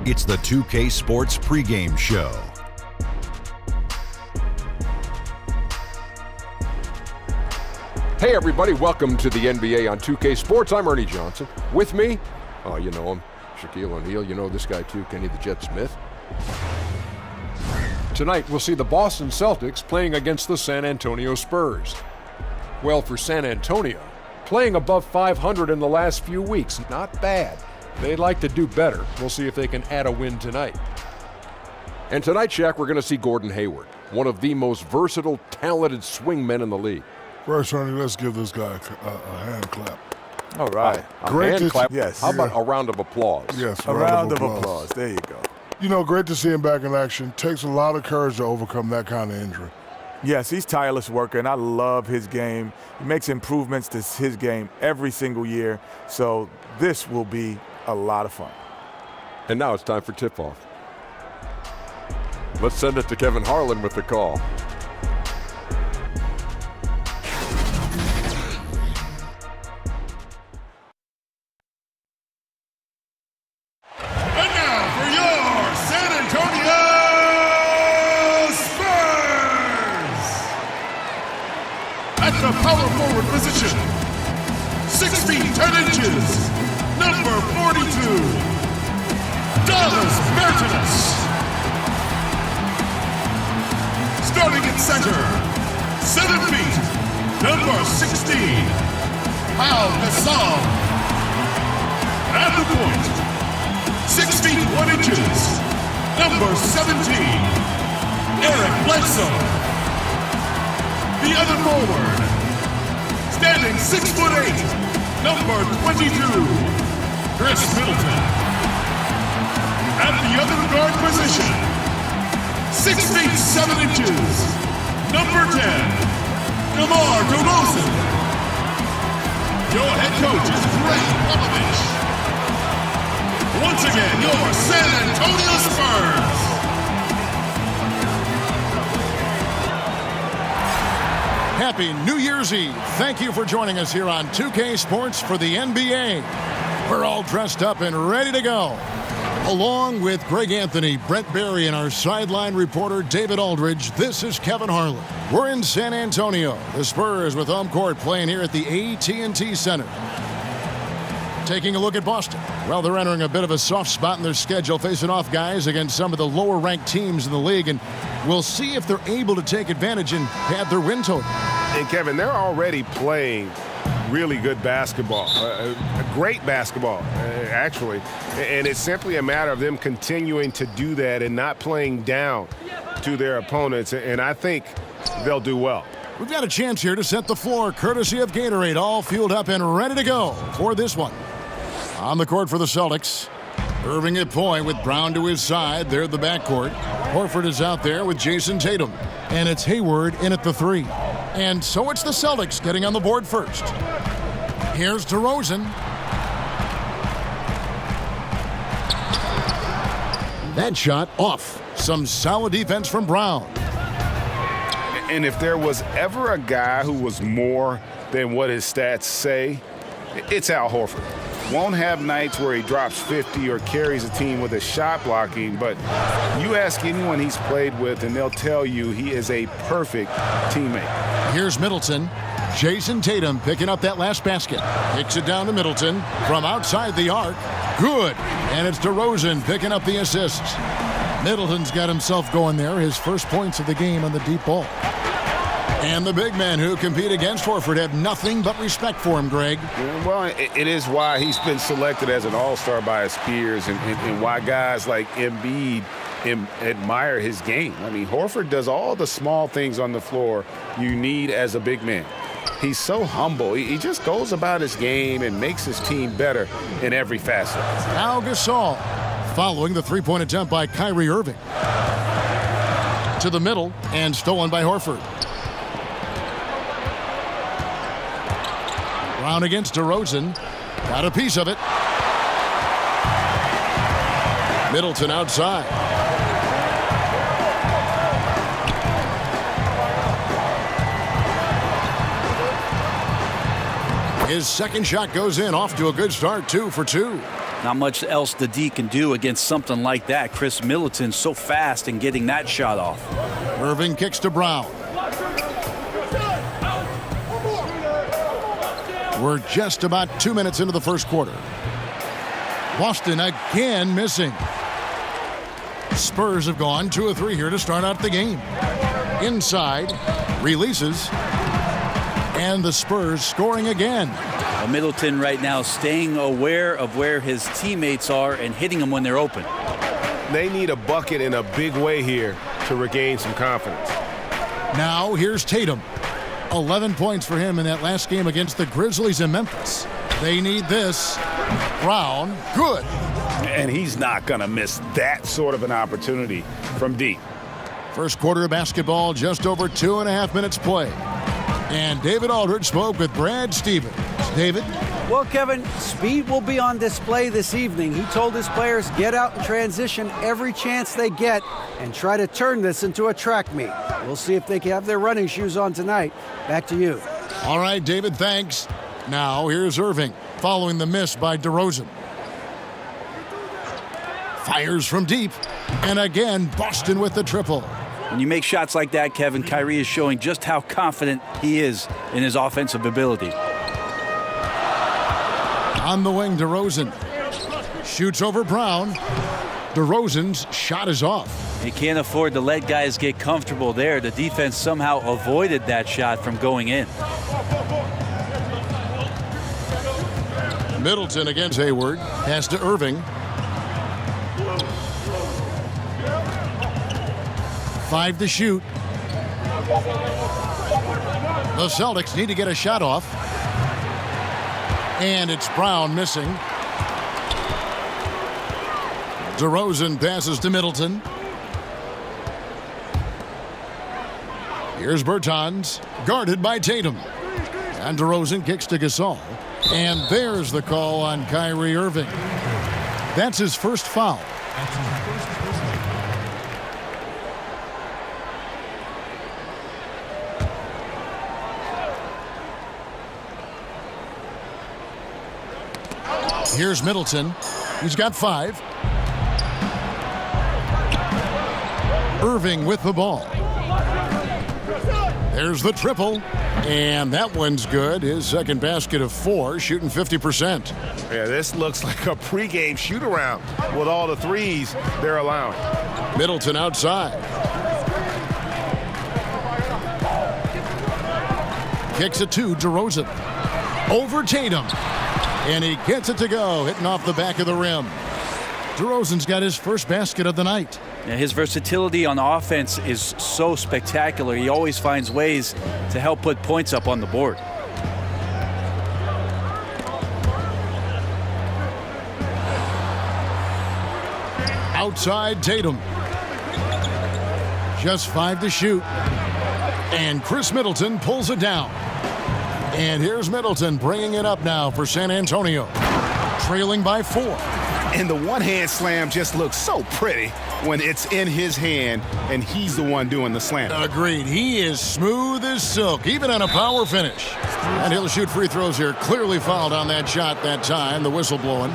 It's the 2K Sports pregame show. Hey everybody, welcome to the NBA on 2K Sports. I'm Ernie Johnson. With me, oh you know him, Shaquille O'Neal. You know this guy too, Kenny the Jet Smith. Tonight we'll see the Boston Celtics playing against the San Antonio Spurs. Well, for San Antonio, playing above 500 in the last few weeks, not bad. They'd like to do better. We'll see if they can add a win tonight. And tonight, Shaq, we're going to see Gordon Hayward, one of the most versatile, talented swingmen in the league. First, Ernie, let's give this guy a hand clap. All right. A hand clap? Yes. How about a round of applause? Yes, A round of applause. There you go. You know, great to see him back in action. Takes a lot of courage to overcome that kind of injury. Yes, he's tireless worker, and I love his game. He makes improvements to his game every single year, so this will be a lot of fun. And now it's time for tip-off. Let's send it to Kevin Harlan with the call. And now for your San Antonio Spurs! At the power forward position, 6 feet 10 inches, number 42, Dallas Bertans. Starting at center, 7 feet, number 16, Pau Gasol. At the point, 6 feet 1 inches, number 17, Eric Bledsoe. The other forward, standing 6 foot 8, number 22, Chris Middleton. At the other guard position, 6 feet 7 inches, number 10, DeMar DeRozan. Your head coach is Greg Popovich. Once again, your San Antonio Spurs. Happy New Year's Eve. Thank you for joining us here on 2K Sports for the NBA. We're all dressed up and ready to go. Along with Greg Anthony, Brett Barry, and our sideline reporter David Aldridge, this is Kevin Harlan. We're in San Antonio. The Spurs with home court playing here at the AT&T Center. Taking a look at Boston. Well, they're entering a bit of a soft spot in their schedule, facing off guys against some of the lower-ranked teams in the league, and we'll see if they're able to take advantage and pad their win total. And, Kevin, they're already playing really good basketball, great basketball, actually. And it's simply a matter of them continuing to do that and not playing down to their opponents, and I think they'll do well. We've got a chance here to set the floor, courtesy of Gatorade, all fueled up and ready to go for this one. On the court for the Celtics, Irving at point with Brown to his side. They're the backcourt. Horford is out there with Jason Tatum. And it's Hayward in at the 3. And so it's the Celtics getting on the board first. Here's DeRozan. That shot off. Some solid defense from Brown. And if there was ever a guy who was more than what his stats say, it's Al Horford. Won't have nights where he drops 50 or carries a team with his shot blocking, but you ask anyone he's played with and they'll tell you he is a perfect teammate. Here's Middleton. Jason Tatum picking up that last basket. Kicks it down to Middleton from outside the arc. Good. And it's DeRozan picking up the assist. Middleton's got himself going there. His first points of the game on the deep ball. And the big men who compete against Horford have nothing but respect for him, Greg. Well, it is why he's been selected as an all-star by his peers and why guys like Embiid admire his game. I mean, Horford does all the small things on the floor you need as a big man. He's so humble. He just goes about his game and makes his team better in every facet. Pau Gasol following the three-point attempt by Kyrie Irving. To the middle and stolen by Horford. Brown against DeRozan. Got a piece of it. Middleton outside. His second shot goes in, off to a good start, 2 for 2. Not much else the D can do against something like that. Chris Middleton's so fast in getting that shot off. Irving kicks to Brown. We're just about 2 minutes into the first quarter. Boston again missing. Spurs have gone 2 of 3 here to start out the game. Inside, releases, and the Spurs scoring again. Middleton right now staying aware of where his teammates are and hitting them when they're open. They need a bucket in a big way here to regain some confidence. Now here's Tatum. 11 points for him in that last game against the Grizzlies in Memphis. They need this. Brown, good. And he's not going to miss that sort of an opportunity from deep. First quarter of basketball, just over 2.5 minutes play. And David Aldridge spoke with Brad Stevens. David? Well, Kevin, speed will be on display this evening. He told his players, get out and transition every chance they get and try to turn this into a track meet. We'll see if they can have their running shoes on tonight. Back to you. All right, David, thanks. Now here's Irving following the miss by DeRozan. Fires from deep. And again, Boston with the triple. When you make shots like that, Kevin, Kyrie is showing just how confident he is in his offensive ability. On the wing, DeRozan shoots over Brown. DeRozan's shot is off. You can't afford to let guys get comfortable there. The defense somehow avoided that shot from going in. Middleton against Hayward. Pass to Irving. 5 to shoot. The Celtics need to get a shot off. And it's Brown missing. DeRozan passes to Middleton. Here's Bertans, guarded by Tatum. And DeRozan kicks to Gasol. And there's the call on Kyrie Irving. That's his first foul. Here's Middleton. He's got 5. Irving with the ball. There's the triple. And that one's good. His second basket of 4, shooting 50%. Yeah, this looks like a pregame shoot-around with all the threes they're allowing. Middleton outside. Kicks it to DeRozan. Over Tatum. And he gets it to go, hitting off the back of the rim. DeRozan's got his first basket of the night. Yeah, his versatility on offense is so spectacular. He always finds ways to help put points up on the board. Outside Tatum. Just 5 to shoot. And Chris Middleton pulls it down. And here's Middleton bringing it up now for San Antonio. Trailing by 4. And the one-hand slam just looks so pretty when it's in his hand and he's the one doing the slam. Agreed. He is smooth as silk, even on a power finish. And he'll shoot free throws here. Clearly fouled on that shot that time. The whistle blowing.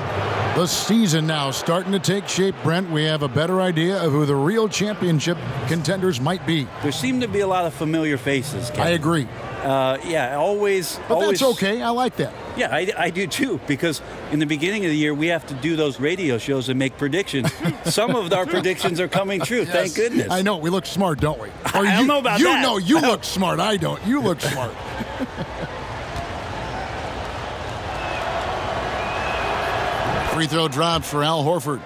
The season now starting to take shape, Brent. We have a better idea of who the real championship contenders might be. There seem to be a lot of familiar faces, Kevin. I agree. Yeah, always. But that's okay. I like that. Yeah, I do too, because in the beginning of the year, we have to do those radio shows and make predictions. Some of our predictions are coming true, yes. Thank goodness. I know. We look smart, don't we? Or I don't know about that. You know you look smart. I don't. You look smart. Free throw drops for Al Horford.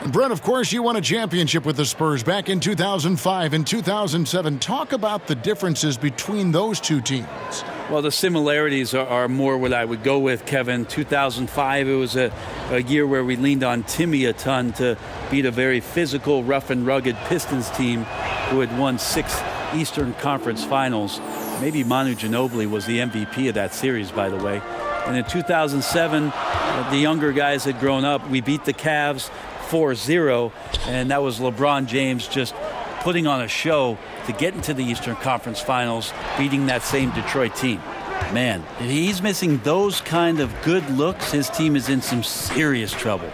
And Brent, of course, you won a championship with the Spurs back in 2005 and 2007. Talk about the differences between those two teams. Well, the similarities are more what I would go with, Kevin. 2005, it was a year where we leaned on Timmy a ton to beat a very physical, rough and rugged Pistons team who had won 6 Eastern Conference Finals. Maybe Manu Ginobili was the MVP of that series, by the way. And in 2007, the younger guys had grown up. We beat the Cavs 4-0, and that was LeBron James just putting on a show to get into the Eastern Conference Finals, beating that same Detroit team. Man, if he's missing those kind of good looks, his team is in some serious trouble.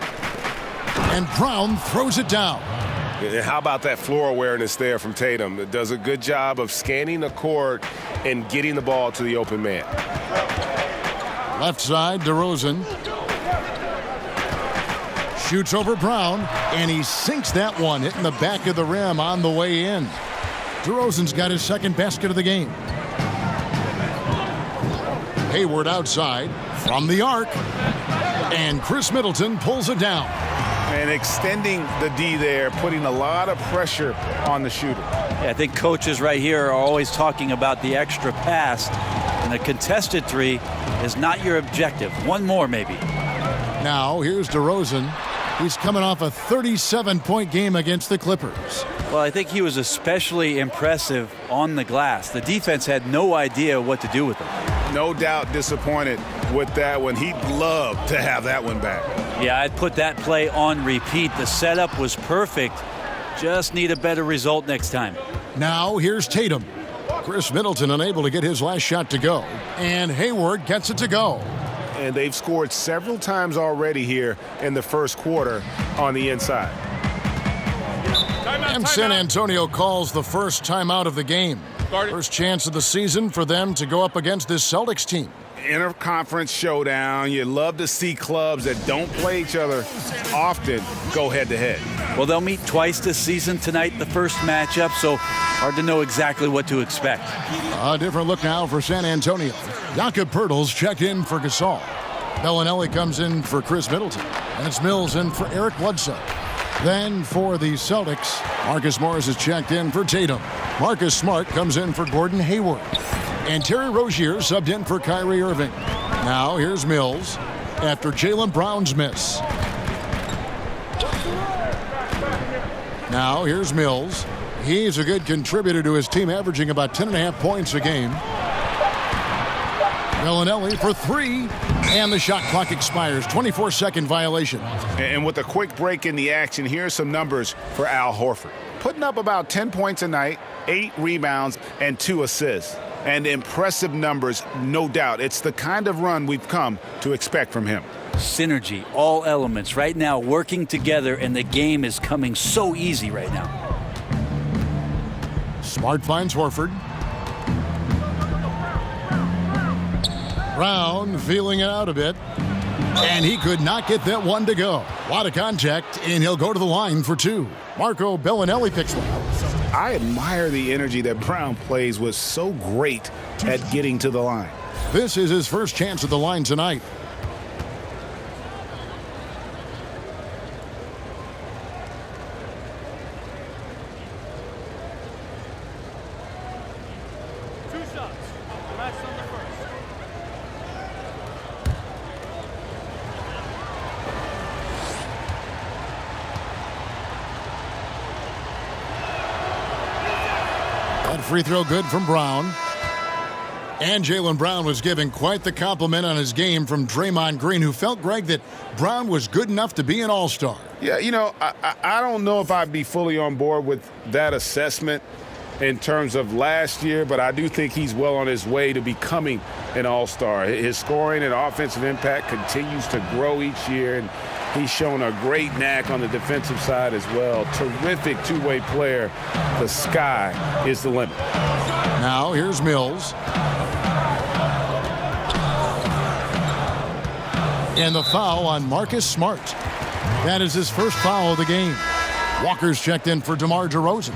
And Brown throws it down. How about that floor awareness there from Tatum? It does a good job of scanning the court and getting the ball to the open man. Left side, DeRozan. Shoots over Brown, and he sinks that one, hitting the back of the rim on the way in. DeRozan's got his second basket of the game. Hayward outside from the arc, and Chris Middleton pulls it down. And extending the D there, putting a lot of pressure on the shooter. Yeah, I think coaches right here are always talking about the extra pass, and the contested three is not your objective. One more, maybe. Now, here's DeRozan. He's coming off a 37-point game against the Clippers. Well, I think he was especially impressive on the glass. The defense had no idea what to do with him. No doubt disappointed with that one. He'd love to have that one back. Yeah, I'd put that play on repeat. The setup was perfect. Just need a better result next time. Now, here's Tatum. Chris Middleton unable to get his last shot to go. And Hayward gets it to go. And they've scored several times already here in the first quarter on the inside. And San Antonio calls the first timeout of the game. First chance of the season for them to go up against this Celtics team. Interconference showdown. You love to see clubs that don't play each other often go head-to-head. Well, they'll meet twice this season tonight, the first matchup, so hard to know exactly what to expect. A different look now for San Antonio. Jakob Poeltl's checked in for Gasol. Bellinelli comes in for Chris Middleton. And it's Mills in for Eric Bledsoe. Then for the Celtics, Marcus Morris is checked in for Tatum. Marcus Smart comes in for Gordon Hayward. And Terry Rozier subbed in for Kyrie Irving. Now here's Mills after Jaylen Brown's miss. Now here's Mills. He's a good contributor to his team, averaging about 10.5 points a game. Bellinelli for three, and the shot clock expires. 24-second violation. And with a quick break in the action, here's some numbers for Al Horford. Putting up about 10 points a night, 8 rebounds, and 2 assists. And impressive numbers, no doubt. It's the kind of run we've come to expect from him. Synergy, all elements right now working together, and the game is coming so easy right now. Smart finds Horford. Brown feeling it out a bit. And he could not get that one to go. A lot of contact, and he'll go to the line for two. Marco Bellinelli picks one. I admire the energy that Brown plays with, so great at getting to the line. This is his first chance at the line tonight. Free throw good from Brown. And Jaylen Brown was given quite the compliment on his game from Draymond Green, who felt, Greg, that Brown was good enough to be an all-star. Yeah, you know, I don't know if I'd be fully on board with that assessment in terms of last year, but I do think he's well on his way to becoming an all-star. His scoring and offensive impact continues to grow each year, and he's shown a great knack on the defensive side as well. Terrific two-way player. The sky is the limit. Now here's Mills. And the foul on Marcus Smart. That is his first foul of the game. Walker's checked in for DeMar DeRozan.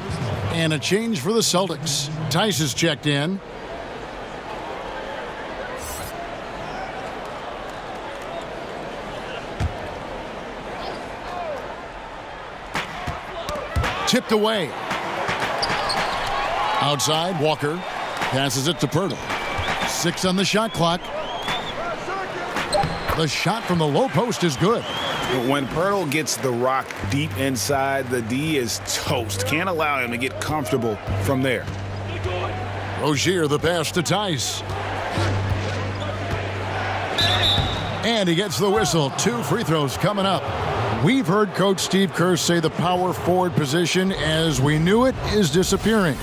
And a change for the Celtics. Tice is checked in. Tipped away. Outside, Walker passes it to Poeltl. 6 on the shot clock. The shot from the low post is good. When Poeltl gets the rock deep inside, the D is toast. Can't allow him to get comfortable from there. Rozier the pass to Tice. And he gets the whistle. 2 free throws coming up. We've heard Coach Steve Kerr say the power forward position as we knew it is disappearing.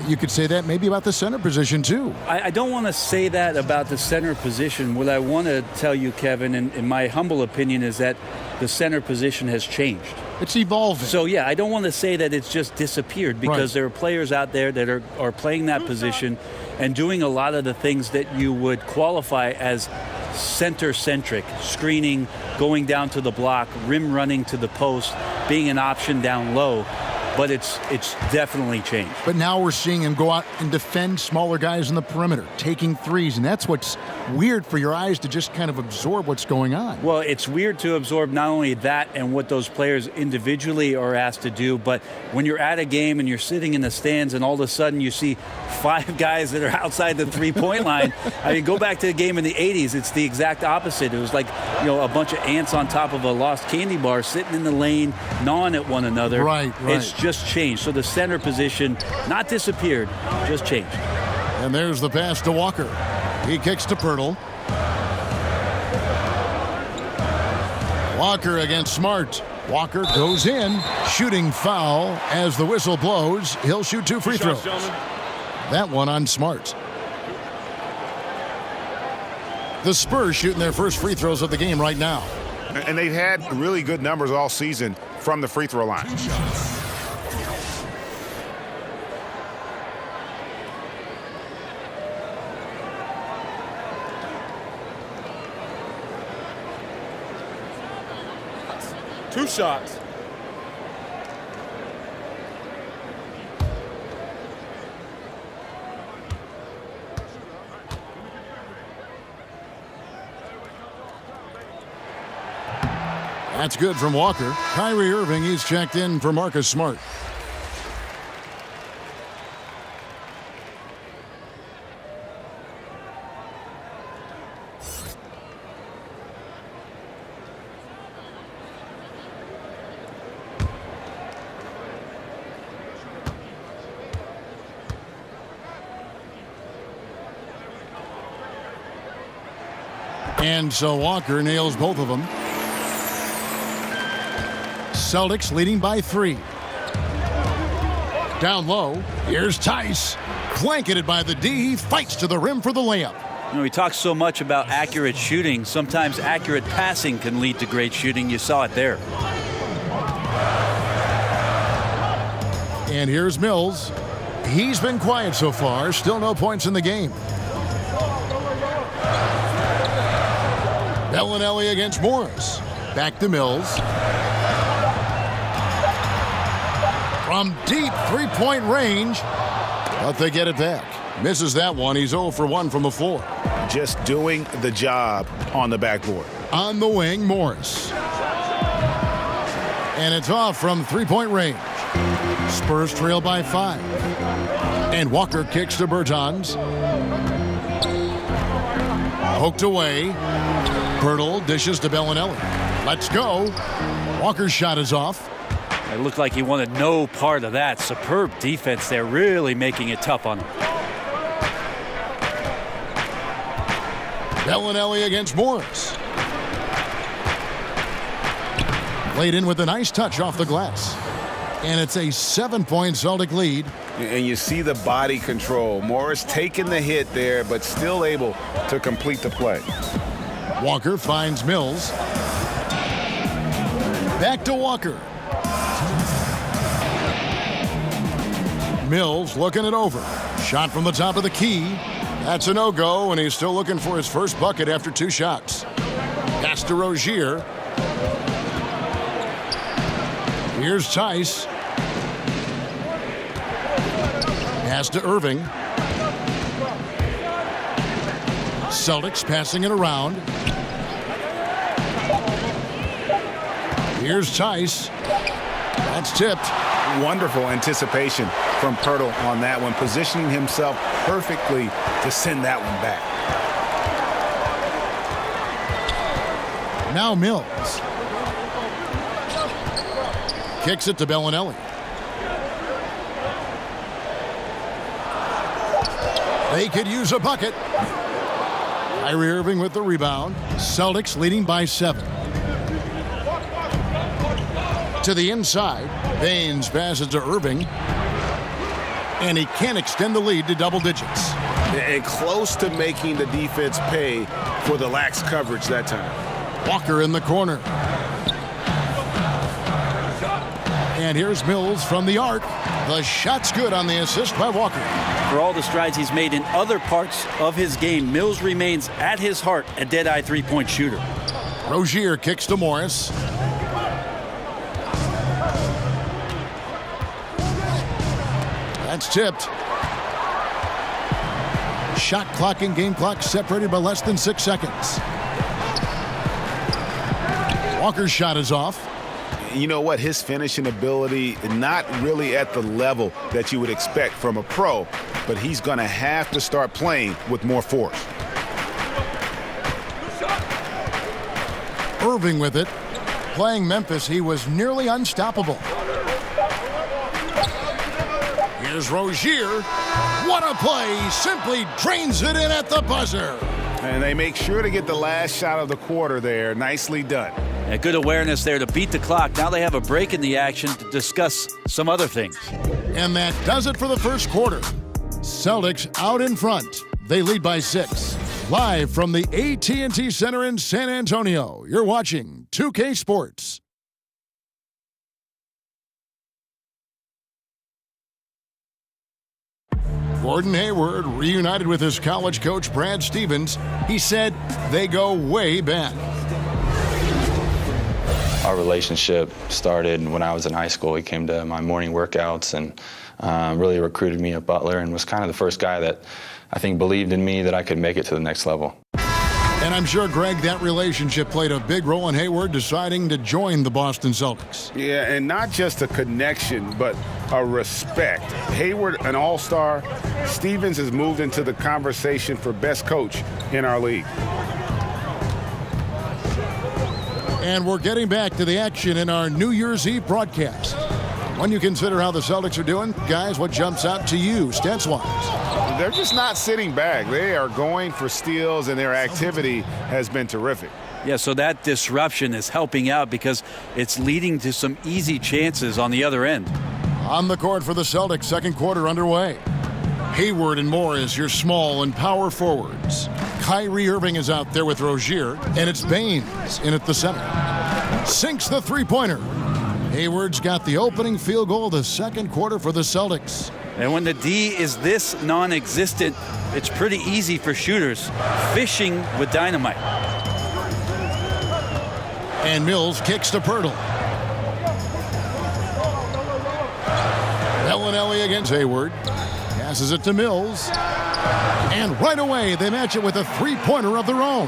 You could say that maybe about the center position, too. I don't want to say that about the center position. What I want to tell you, Kevin, in my humble opinion, is that the center position has changed. It's evolving. So, yeah, I don't want to say that it's just disappeared, because there are players out there that are playing that position and doing a lot of the things that you would qualify as center-centric, screening, going down to the block, rim running to the post, being an option down low. But it's definitely changed. But now we're seeing him go out and defend smaller guys in the perimeter, taking threes, and that's what's weird for your eyes to just kind of absorb what's going on. Well, it's weird to absorb not only that and what those players individually are asked to do, but when you're at a game and you're sitting in the stands and all of a sudden you see 5 guys that are outside the three-point line. I mean, go back to the game in the 80s. It's the exact opposite. It was like, a bunch of ants on top of a lost candy bar sitting in the lane, gnawing at one another. Right. It's just changed. So the center position, not disappeared, just changed. And there's the pass to Walker. He kicks to Pirtle. Walker against Smart. Walker goes in, shooting foul as the whistle blows. He'll shoot 2 free throws. That one on Smart. The Spurs shooting their first free throws of the game right now. And they've had really good numbers all season from the free throw line. Two shots. That's good from Walker. Kyrie Irving, he's checked in for Marcus Smart. And so Walker nails both of them. Celtics leading by 3. Down low, here's Tice. Blanketed by the D, he fights to the rim for the layup. We talk so much about accurate shooting. Sometimes accurate passing can lead to great shooting. You saw it there. And here's Mills. He's been quiet so far. Still no points in the game. Bellinelli against Morris. Back to Mills. From deep three-point range, but they get it back. Misses that one. He's 0 for 1 from the floor. Just doing the job on the backboard. On the wing, Morris. And it's off from three-point range. Spurs trail by 5. And Walker kicks to Bertans. Poked away. Pirtle dishes to Bellinelli. Let's go. Walker's shot is off. It looked like he wanted no part of that. Superb defense there, really making it tough on him. Bellinelli against Morris. Laid in with a nice touch off the glass. And it's a 7-point Celtic lead. And you see the body control. Morris taking the hit there, but still able to complete the play. Walker finds Mills. Back to Walker. Mills looking it over. Shot from the top of the key. That's a no-go, and he's still looking for his first bucket after 2 shots. Pass to Rozier. Here's Tice. Pass to Irving. Celtics passing it around. Here's Tice. That's tipped. Wonderful anticipation from Pirtle on that one, positioning himself perfectly to send that one back. Now Mills. Kicks it to Bellinelli. They could use a bucket. Kyrie Irving with the rebound. Celtics leading by 7. To the inside. Baines passes to Irving. And he can extend the lead to double digits. And close to making the defense pay for the lax coverage that time. Walker in the corner. And here's Mills from the arc. The shot's good on the assist by Walker. For all the strides he's made in other parts of his game, Mills remains at his heart a dead-eye three-point shooter. Rozier kicks to Morris. That's tipped. Shot clock and game clock separated by less than 6 seconds. Walker's shot is off. You know what? His finishing ability, not really at the level that you would expect from a pro, but he's going to have to start playing with more force. Irving with it. Playing Memphis, he was nearly unstoppable. Here's Rozier. What a play. Simply drains it in at the buzzer. And they make sure to get the last shot of the quarter there. Nicely done. A good awareness there to beat the clock. Now they have a break in the action to discuss some other things. And that does it for the first quarter. Celtics out in front. They lead by 6. Live from the AT&T Center in San Antonio, you're watching 2K Sports. Gordon Hayward reunited with his college coach Brad Stevens. He said they go way back. Our relationship started when I was in high school. He came to my morning workouts and really recruited me at Butler and was kind of the first guy that I think believed in me that I could make it to the next level. And I'm sure, Greg, that relationship played a big role in Hayward deciding to join the Boston Celtics. Yeah, and not just a connection, but a respect. Hayward, an all-star. Stevens has moved into the conversation for best coach in our league. And we're getting back to the action in our New Year's Eve broadcast. When you consider how the Celtics are doing, guys, what jumps out to you, stats-wise? They're just not sitting back. They are going for steals, and their activity has been terrific. Yeah, so that disruption is helping out because it's leading to some easy chances on the other end. On the court for the Celtics, second quarter underway. Hayward and Morris, your small and power forwards. Kyrie Irving is out there with Rozier, and it's Baines in at the center. Sinks the three-pointer. Hayward's got the opening field goal of the second quarter for the Celtics. And when the D is this non-existent, it's pretty easy for shooters. Fishing with dynamite. And Mills kicks to Pirtle. Bellinelli against Hayward. Passes it to Mills. And right away, they match it with a three-pointer of their own.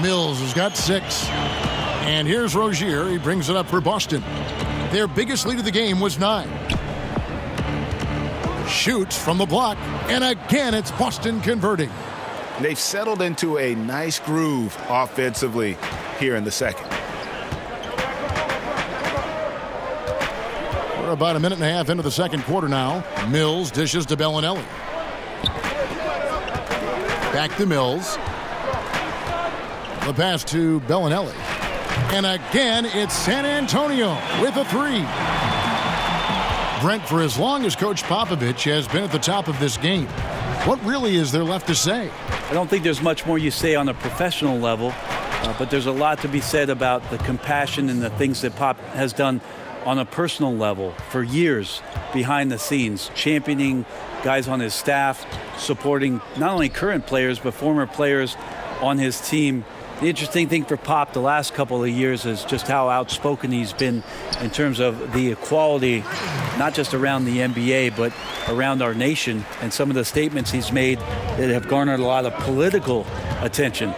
Mills has got 6. And here's Rozier. He brings it up for Boston. Their biggest lead of the game was 9. Shoots from the block. And again, it's Boston converting. They've settled into a nice groove offensively here in the second. We're about a minute and a half into the second quarter now. Mills dishes to Bellinelli. Back to Mills. The pass to Bellinelli. And again, it's San Antonio with a 3. Brent, for as long as Coach Popovich has been at the top of this game, what really is there left to say? I don't think there's much more you say on a professional level, but there's a lot to be said about the compassion and the things that Pop has done on a personal level for years behind the scenes, championing guys on his staff, supporting not only current players but former players on his team. The interesting thing for Pop the last couple of years is just how outspoken he's been in terms of the equality, not just around the NBA, but around our nation, and some of the statements he's made that have garnered a lot of political attention.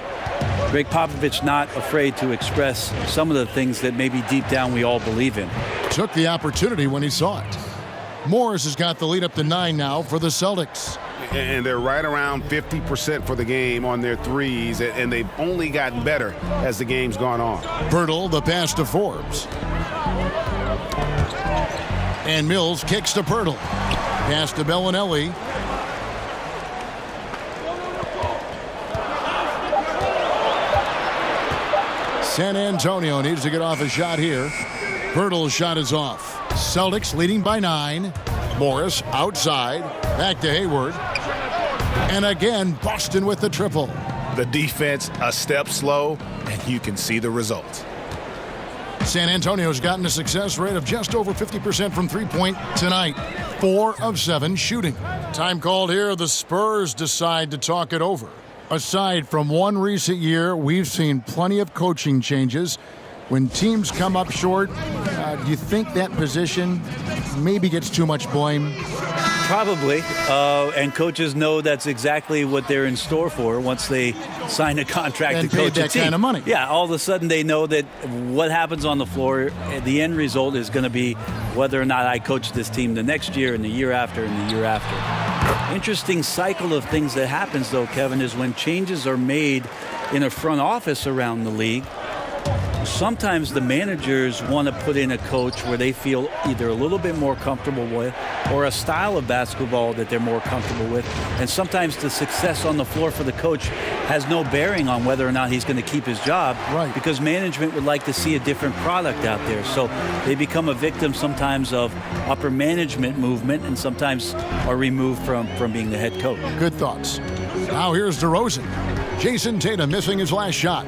Greg Popovich not afraid to express some of the things that maybe deep down we all believe in. Took the opportunity when he saw it. Morris has got the lead up to 9 now for the Celtics. And they're right around 50% for the game on their threes, and they've only gotten better as the game's gone on. Pirtle, the pass to Forbes. And Mills kicks to Pirtle. Pass to Bellinelli. San Antonio needs to get off a shot here. Pirtle's shot is off. Celtics leading by 9. Morris outside. Back to Hayward. And again, Boston with the triple. The defense a step slow, and you can see the results. San Antonio's gotten a success rate of just over 50% from three-point tonight. 4 of 7 shooting. Time called here. The Spurs decide to talk it over. Aside from one recent year, we've seen plenty of coaching changes. When teams come up short, do you think that position maybe gets too much blame? Probably, and coaches know that's exactly what they're in store for once they sign a contract and to coach that a team. Kind of money. Yeah, all of a sudden they know that what happens on the floor, the end result is going to be whether or not I coach this team the next year and the year after and the year after. Interesting cycle of things that happens, though, Kevin, is when changes are made in a front office around the league. Sometimes the managers want to put in a coach where they feel either a little bit more comfortable with or a style of basketball that they're more comfortable with. And sometimes the success on the floor for the coach has no bearing on whether or not he's going to keep his job. Right. Because management would like to see a different product out there. So they become a victim sometimes of upper management movement and sometimes are removed from being the head coach. Good thoughts. Now here's DeRozan. Jason Tatum missing his last shot.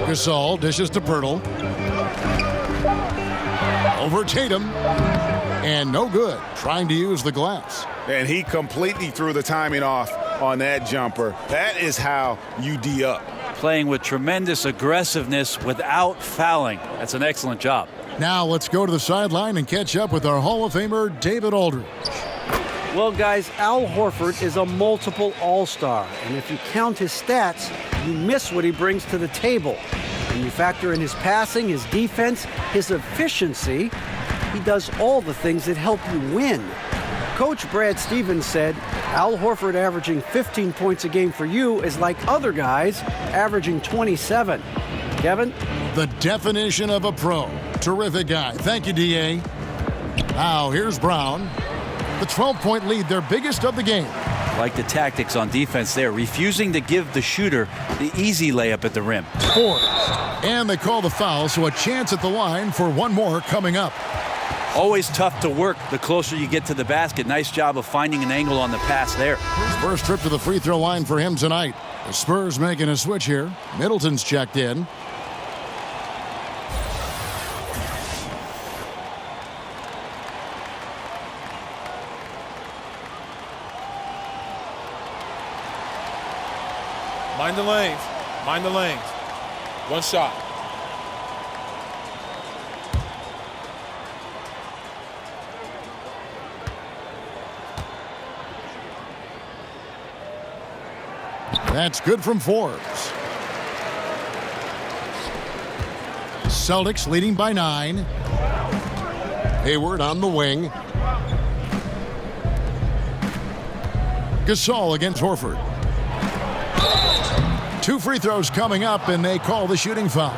Gasol dishes to Pirtle. Over Tatum. And no good. Trying to use the glass. And he completely threw the timing off on that jumper. That is how you D up. Playing with tremendous aggressiveness without fouling. That's an excellent job. Now let's go to the sideline and catch up with our Hall of Famer, David Aldridge. Well, guys, Al Horford is a multiple all-star. And if you count his stats, you miss what he brings to the table. When you factor in his passing, his defense, his efficiency, he does all the things that help you win. Coach Brad Stevens said, Al Horford averaging 15 points a game for you is like other guys averaging 27. Kevin? The definition of a pro. Terrific guy. Thank you, D.A. Now, here's Brown. The 12-point lead, their biggest of the game. Like the tactics on defense there, refusing to give the shooter the easy layup at the rim. Four. And they call the foul, so a chance at the line for one more coming up. Always tough to work the closer you get to the basket. Nice job of finding an angle on the pass there. First trip to the free throw line for him tonight. The Spurs making a switch here. Middleton's checked in. Mind the lanes. Mind the lanes. One shot. That's good from Forbes. Celtics leading by 9. Hayward on the wing. Gasol against Horford. 2 free throws coming up, and they call the shooting foul.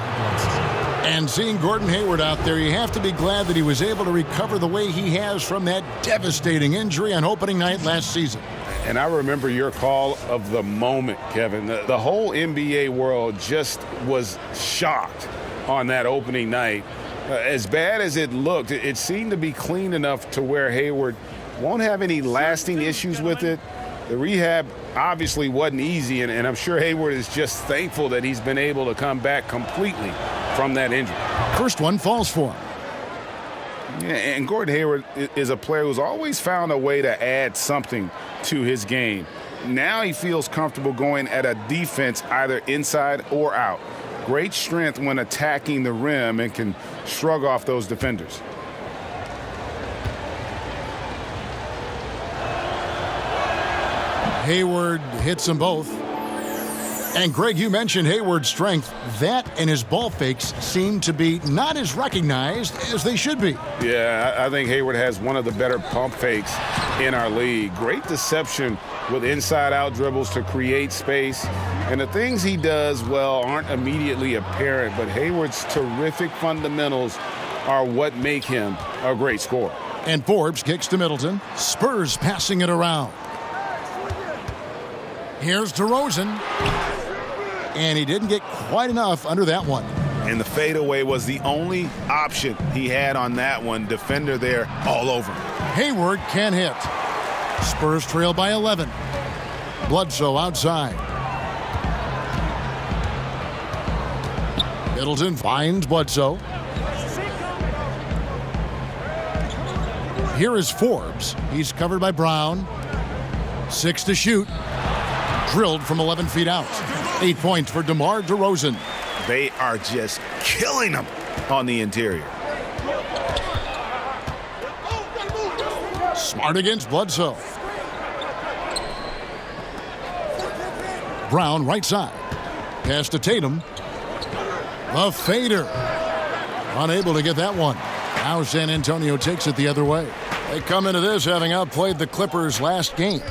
And seeing Gordon Hayward out there, you have to be glad that he was able to recover the way he has from that devastating injury on opening night last season. And I remember your call of the moment, Kevin. The whole NBA world just was shocked on that opening night. As bad as it looked, it seemed to be clean enough to where Hayward won't have any lasting issues with it. The rehab obviously wasn't easy, and I'm sure Hayward is just thankful that he's been able to come back completely from that injury. First one falls for him. Yeah, and Gordon Hayward is a player who's always found a way to add something to his game. Now he feels comfortable going at a defense either inside or out. Great strength when attacking the rim and can shrug off those defenders. Hayward hits them both. And Greg, you mentioned Hayward's strength. That and his ball fakes seem to be not as recognized as they should be. Yeah, I think Hayward has one of the better pump fakes in our league. Great deception with inside-out dribbles to create space. And the things he does well aren't immediately apparent, but Hayward's terrific fundamentals are what make him a great scorer. And Forbes kicks to Middleton. Spurs passing it around. Here's DeRozan. And he didn't get quite enough under that one. And the fadeaway was the only option he had on that one. Defender there all over him. Hayward can hit. Spurs trail by 11. Bledsoe outside. Middleton finds Bledsoe. Here is Forbes. He's covered by Brown. 6 to shoot. Drilled from 11 feet out. 8 points for DeMar DeRozan. They are just killing him on the interior. Smart against Bledsoe. Brown right side. Pass to Tatum. The fader. Unable to get that one. Now San Antonio takes it the other way. They come into this having outplayed the Clippers last game.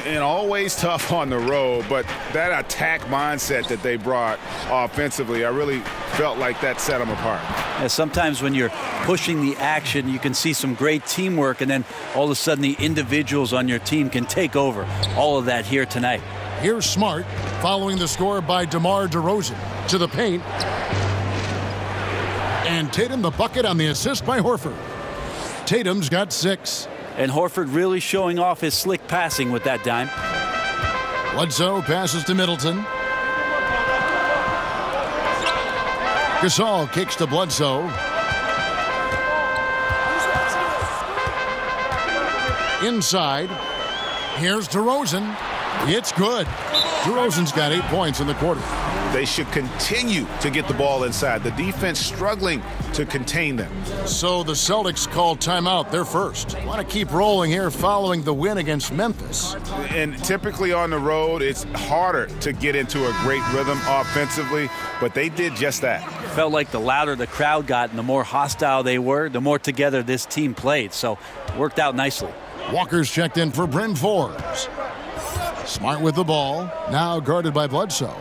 And always tough on the road, but that attack mindset that they brought offensively, I really felt like that set them apart. Yeah, sometimes when you're pushing the action, you can see some great teamwork, and then all of a sudden the individuals on your team can take over. All of that here tonight. Here's Smart following the score by DeMar DeRozan to the paint. And Tatum the bucket on the assist by Horford. Tatum's got 6. And Horford really showing off his slick passing with that dime. Bledsoe passes to Middleton. Gasol kicks to Bledsoe. Inside. Here's DeRozan. It's good. DeRozan's got 8 points in the quarter. They should continue to get the ball inside. The defense struggling to contain them. So the Celtics call timeout. They're first. Want to keep rolling here following the win against Memphis. And typically on the road, it's harder to get into a great rhythm offensively, but they did just that. Felt like the louder the crowd got and the more hostile they were, the more together this team played. So worked out nicely. Walker's checked in for Bryn Forbes. Smart with the ball. Now guarded by Bledsoe.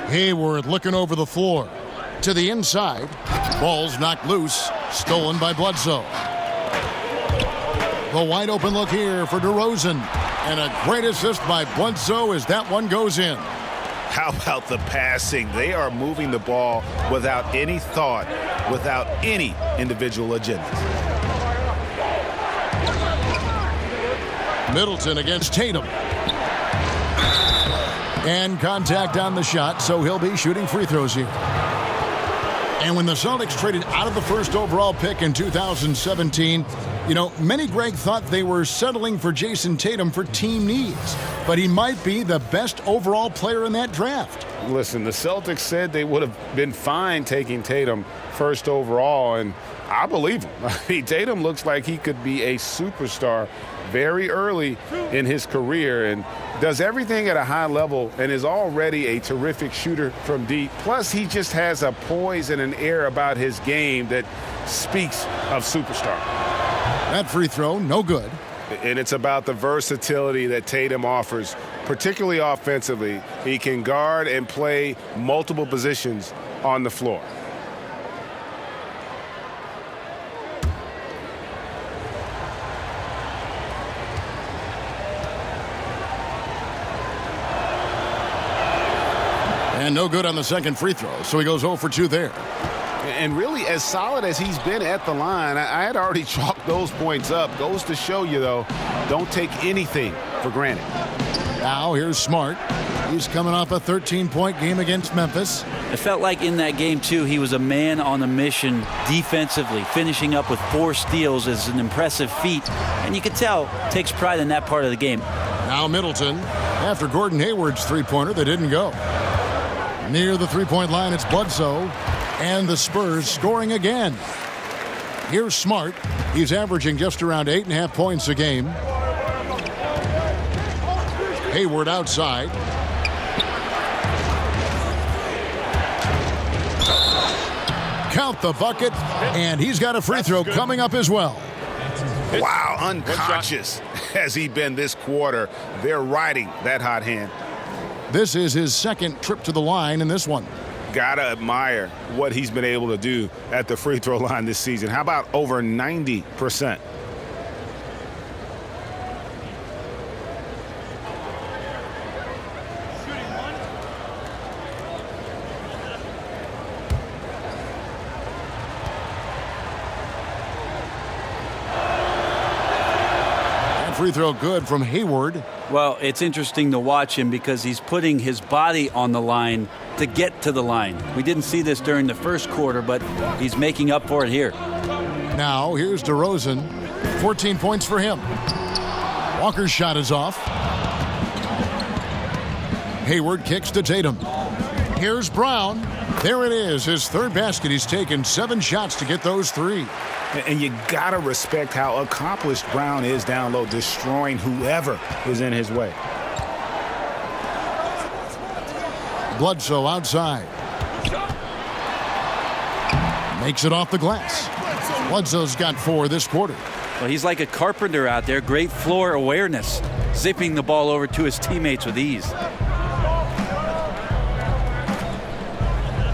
Hayward looking over the floor. To the inside. Ball's knocked loose. Stolen by Bledsoe. The wide open look here for DeRozan. And a great assist by Bledsoe as that one goes in. How about the passing? They are moving the ball without any thought, without any individual agenda. Middleton against Tatum. And contact on the shot, so he'll be shooting free throws here. And when the Celtics traded out of the first overall pick in 2017, many, Greg, thought they were settling for Jason Tatum for team needs. But he might be the best overall player in that draft. Listen, the Celtics said they would have been fine taking Tatum first overall, and I believe him. I mean, Tatum looks like he could be a superstar very early in his career and does everything at a high level and is already a terrific shooter from deep. Plus, he just has a poise and an air about his game that speaks of superstar. That free throw, no good. And it's about the versatility that Tatum offers, particularly offensively. He can guard and play multiple positions on the floor. And no good on the second free throw, so he goes 0 for 2 there. And really, as solid as he's been at the line, I had already chalked those points up. Goes to show you, though, don't take anything for granted. Now here's Smart. He's coming off a 13-point game against Memphis. It felt like in that game, too, he was a man on a mission defensively. Finishing up with 4 steals is an impressive feat. And you can tell, takes pride in that part of the game. Now Middleton, after Gordon Hayward's three-pointer, they didn't go. Near the three-point line, it's Bledsoe. And the Spurs scoring again. Here's Smart. He's averaging just around 8.5 points a game. Hayward outside. Count the bucket, and he's got a free throw coming up as well. Wow, unconscious has he been this quarter. They're riding that hot hand. This is his second trip to the line in this one. Gotta admire what he's been able to do at the free throw line this season. How about over 90%? free throw good from Hayward. Well, it's interesting to watch him because he's putting his body on the line to get to the line. We didn't see this during the first quarter, but he's making up for it here. Now, here's DeRozan. 14 points for him. Walker's shot is off. Hayward kicks to Tatum. Here's Brown. There it is, his third basket. He's taken 7 shots to get those 3. And you got to respect how accomplished Brown is down low, destroying whoever is in his way. Bledsoe outside. Makes it off the glass. Bledsoe's got 4 this quarter. Well, he's like a carpenter out there. Great floor awareness, zipping the ball over to his teammates with ease.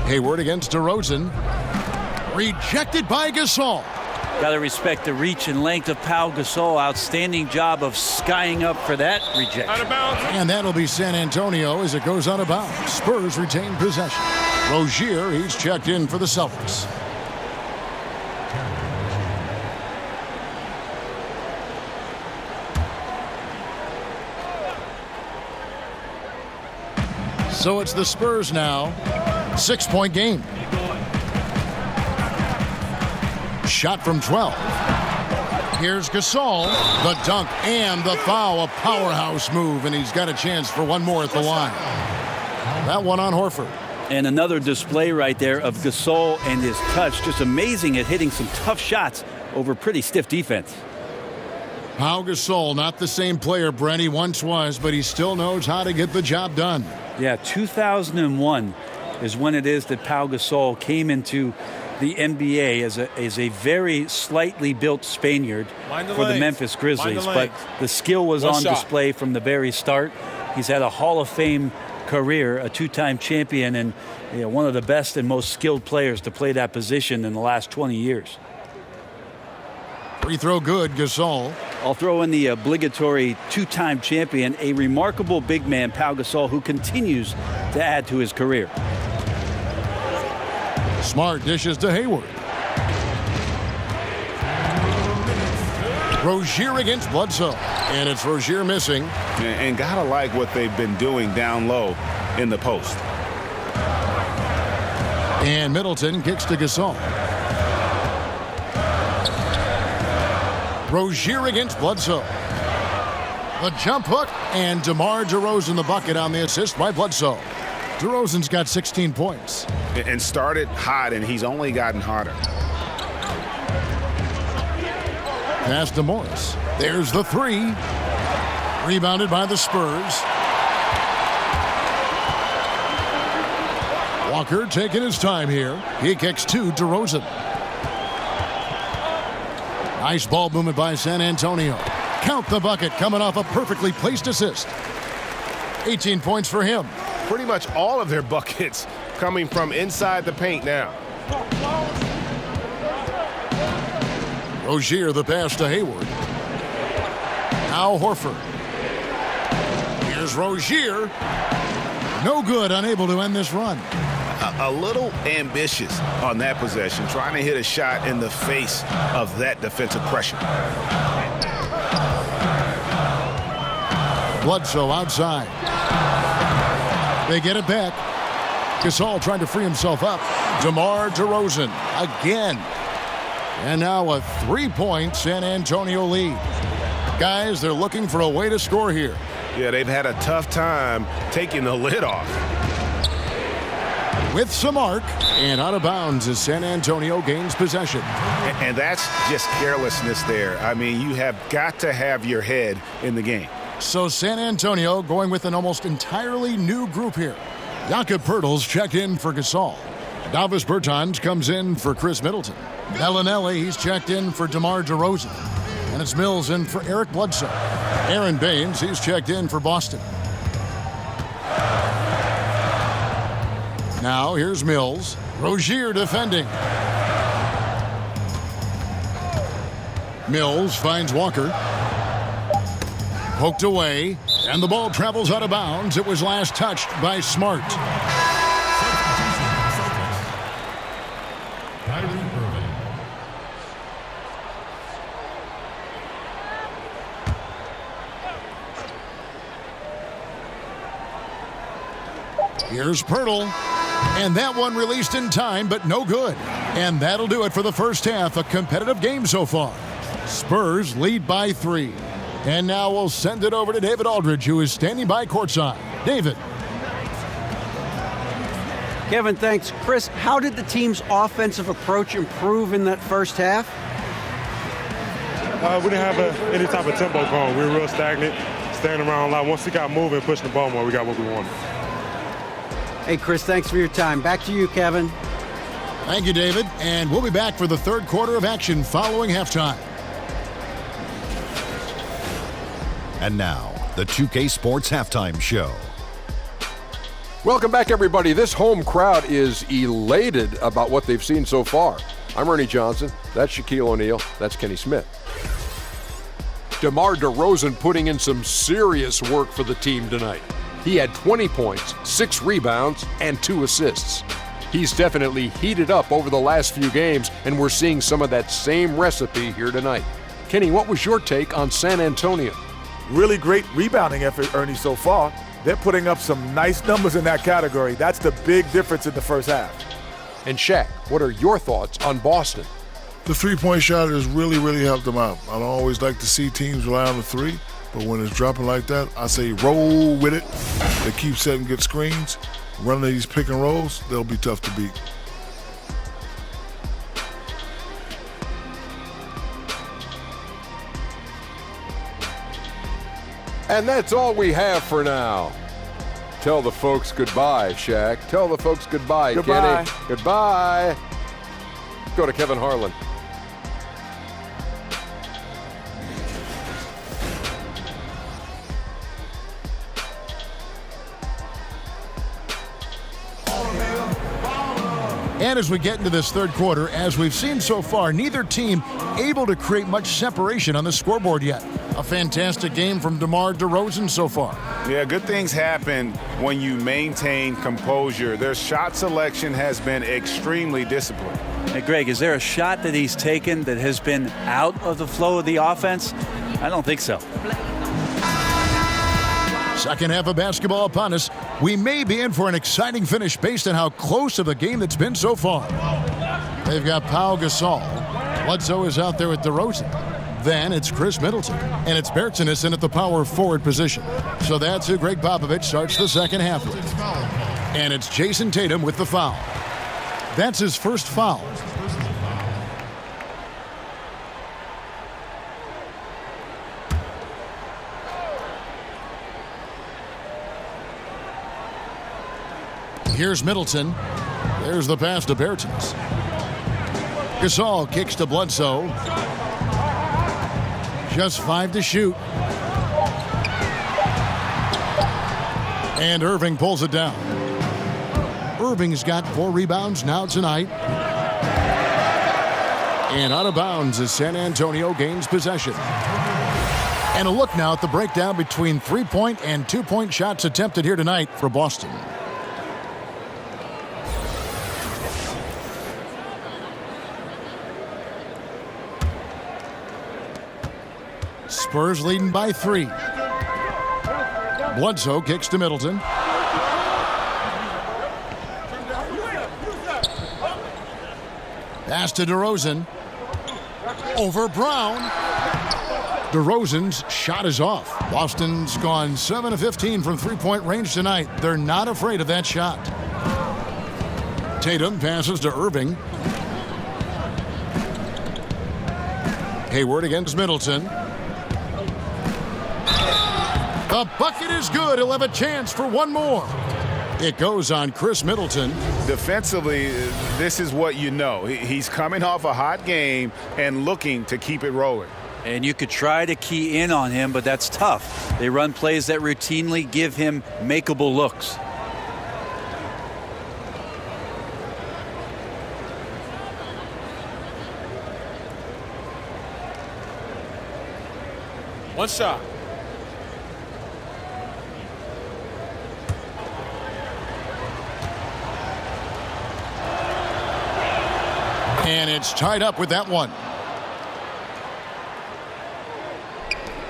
Hayward against DeRozan. Rejected by Gasol. Got to respect the reach and length of Pau Gasol. Outstanding job of skying up for that rejection. Out of bounds. And that'll be San Antonio as it goes out of bounds. Spurs retain possession. Rozier, he's checked in for the Celtics. So it's the Spurs now. 6-point game. Shot from 12. Here's Gasol. The dunk and the foul. A powerhouse move, and he's got a chance for one more at the line. That one on Horford. And another display right there of Gasol and his touch. Just amazing at hitting some tough shots over pretty stiff defense. Pau Gasol, not the same player Brent he once was, but he still knows how to get the job done. Yeah, 2001 is when it is that Pau Gasol came into the NBA as a very slightly built Spaniard for the Memphis Grizzlies. But the skill was on display from the very start. He's had a Hall of Fame career, a 2-time champion, and one of the best and most skilled players to play that position in the last 20 years. Free throw good, Gasol. I'll throw in the obligatory 2-time champion, a remarkable big man, Pau Gasol, who continues to add to his career. Smart dishes to Hayward. Rozier against Bledsoe. And it's Rozier missing. And gotta like what they've been doing down low in the post. And Middleton kicks to Gasol. Rozier against Bledsoe. The jump hook, and DeMar DeRozan the bucket on the assist by Bledsoe. DeRozan's got 16 points. And started hot, and he's only gotten hotter. Pass to Morris. There's the 3. Rebounded by the Spurs. Walker taking his time here. He kicks to DeRozan. Nice ball movement by San Antonio. Count the bucket coming off a perfectly placed assist. 18 points for him. Pretty much all of their buckets coming from inside the paint now. Rozier the pass to Hayward. Now Horford. Here's Rozier. No good, unable to end this run. A little ambitious on that possession, trying to hit a shot in the face of that defensive pressure. Bledsoe outside. They get it back. Gasol trying to free himself up. DeMar DeRozan again. And now a 3-point San Antonio lead. Guys, they're looking for a way to score here. Yeah, they've had a tough time taking the lid off. With some arc, and out of bounds as San Antonio gains possession. And that's just carelessness there. I mean, you have got to have your head in the game. So San Antonio going with an almost entirely new group here. Jakob Poeltl's checked in for Gasol. Davis Bertans comes in for Chris Middleton. Bellinelli, he's checked in for DeMar DeRozan. And it's Mills in for Eric Bledsoe. Aaron Baines, he's checked in for Boston. Now here's Mills. Rozier defending. Mills finds Walker. Poked away, and the ball travels out of bounds. It was last touched by Smart. Here's Pirtle. And that one released in time, but no good. And that'll do it for the first half. A competitive game so far. Spurs lead by 3. And now we'll send it over to David Aldridge, who is standing by courtside. David. Kevin, thanks. Chris, how did the team's offensive approach improve in that first half? We didn't have any type of tempo going. We were real stagnant, standing around a lot. Once we got moving, pushing the ball more, we got what we wanted. Hey, Chris, thanks for your time. Back to you, Kevin. Thank you, David. And we'll be back for the third quarter of action following halftime. And now, the 2K Sports Halftime Show. Welcome back, everybody. This home crowd is elated about what they've seen so far. I'm Ernie Johnson. That's Shaquille O'Neal. That's Kenny Smith. DeMar DeRozan putting in some serious work for the team tonight. He had 20 points, 6 rebounds, and 2 assists. He's definitely heated up over the last few games, and we're seeing some of that same recipe here tonight. Kenny, what was your take on San Antonio? Really great rebounding effort, Ernie, so far. They're putting up some nice numbers in that category. That's the big difference in the first half. And Shaq, what are your thoughts on Boston? The three-point shot has really helped them out. I don't always like to see teams rely on the three, but when it's dropping like that, I say roll with it. They keep setting good screens. Running these pick and rolls, they'll be tough to beat. And that's all we have for now. Tell the folks goodbye, Shaq. Tell the folks goodbye, Goodbye. Kenny. Goodbye. Go to Kevin Harlan. And as we get into this third quarter, as we've seen so far, neither team able to create much separation on the scoreboard yet. A fantastic game from DeMar DeRozan so far. Yeah, good things happen when you maintain composure. Their shot selection has been extremely disciplined. Hey, Greg, is there a shot that he's taken that has been out of the flow of the offense? I don't think so. Second half of basketball upon us. We may be in for an exciting finish based on how close of a game that's been so far. They've got Pau Gasol. Bledsoe is out there with DeRozan. Then it's Chris Middleton. And it's Bertinason at the power forward position. So that's who Greg Popovich starts the second half with. And it's Jason Tatum with the foul. That's his first foul. Here's Middleton. There's the pass to Bertans. Gasol kicks to Bledsoe. Just 5 to shoot. And Irving pulls it down. Irving's got 4 rebounds now tonight. And out of bounds as San Antonio gains possession. And a look now at the breakdown between 3-point and 2-point shots attempted here tonight for Boston. Spurs leading by 3. Bledsoe kicks to Middleton. Pass to DeRozan. Over Brown. DeRozan's shot is off. Boston's gone 7 of 15 from 3-point range tonight. They're not afraid of that shot. Tatum passes to Irving. Hayward against Middleton. The bucket is good. He'll have a chance for one more. It goes on Chris Middleton. Defensively, this is what you know. He's coming off a hot game and looking to keep it rolling. And you could try to key in on him, but that's tough. They run plays that routinely give him makeable looks. One shot. And it's tied up with that one.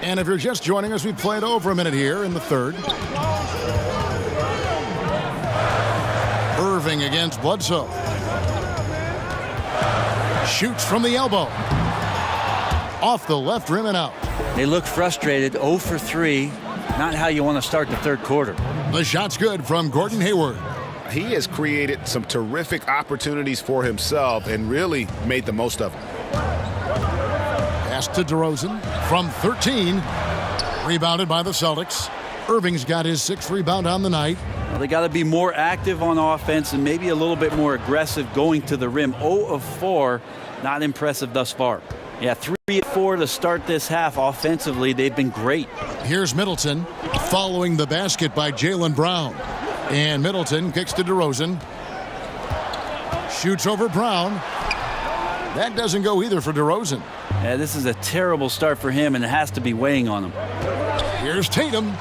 And if you're just joining us, we played over a minute here in the third. Irving against Bledsoe. Shoots from the elbow. Off the left rim and out. They look frustrated, 0 for 3. Not how you want to start the third quarter. The shot's good from Gordon Hayward. He has created some terrific opportunities for himself and really made the most of them. Pass to DeRozan from 13. Rebounded by the Celtics. Irving's got his 6th rebound on the night. Well, they got to be more active on offense and maybe a little bit more aggressive going to the rim. 0 of 4, not impressive thus far. Yeah, 3 of 4 to start this half. Offensively, they've been great. Here's Middleton following the basket by Jaylen Brown. And Middleton kicks to DeRozan. Shoots over Brown. That doesn't go either for DeRozan. Yeah, this is a terrible start for him, and it has to be weighing on him. Here's Tatum.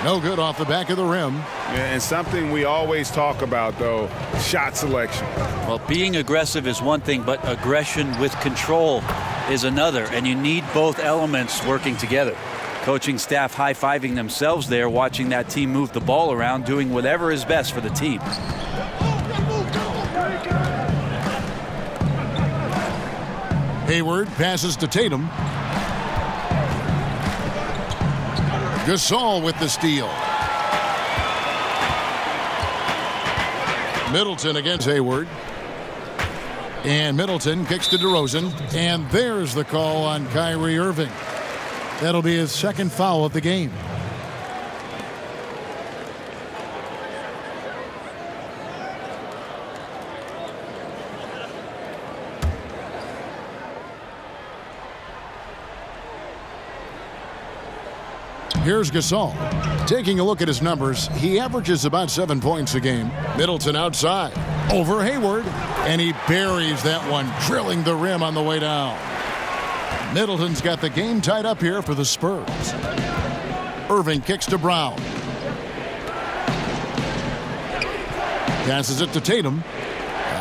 No good off the back of the rim. Yeah, and something we always talk about, though, shot selection. Well, being aggressive is one thing, but aggression with control is another, and you need both elements working together. Coaching staff high-fiving themselves there, watching that team move the ball around, doing whatever is best for the team. Hayward passes to Tatum. Gasol with the steal. Middleton against Hayward. And Middleton kicks to DeRozan. And there's the call on Kyrie Irving. That'll be his 2nd foul of the game. Here's Gasol. Taking a look at his numbers, he averages about 7 points a game. Middleton outside. Over Hayward. And he buries that one, drilling the rim on the way down. Middleton's got the game tied up here for the Spurs. Irving kicks to Brown. Passes it to Tatum.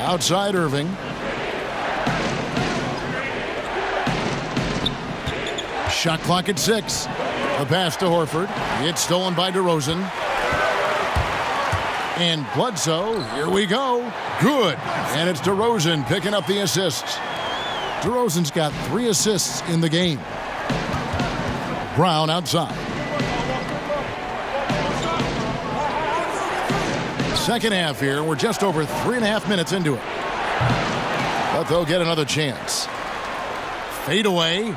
Outside Irving. Shot clock at 6. The pass to Horford. It's stolen by DeRozan. And Bledsoe, here we go. Good. And it's DeRozan picking up the assists. DeRozan's got 3 assists in the game. Brown outside. Second half here. We're just over 3.5 minutes into it. But they'll get another chance. Fade away.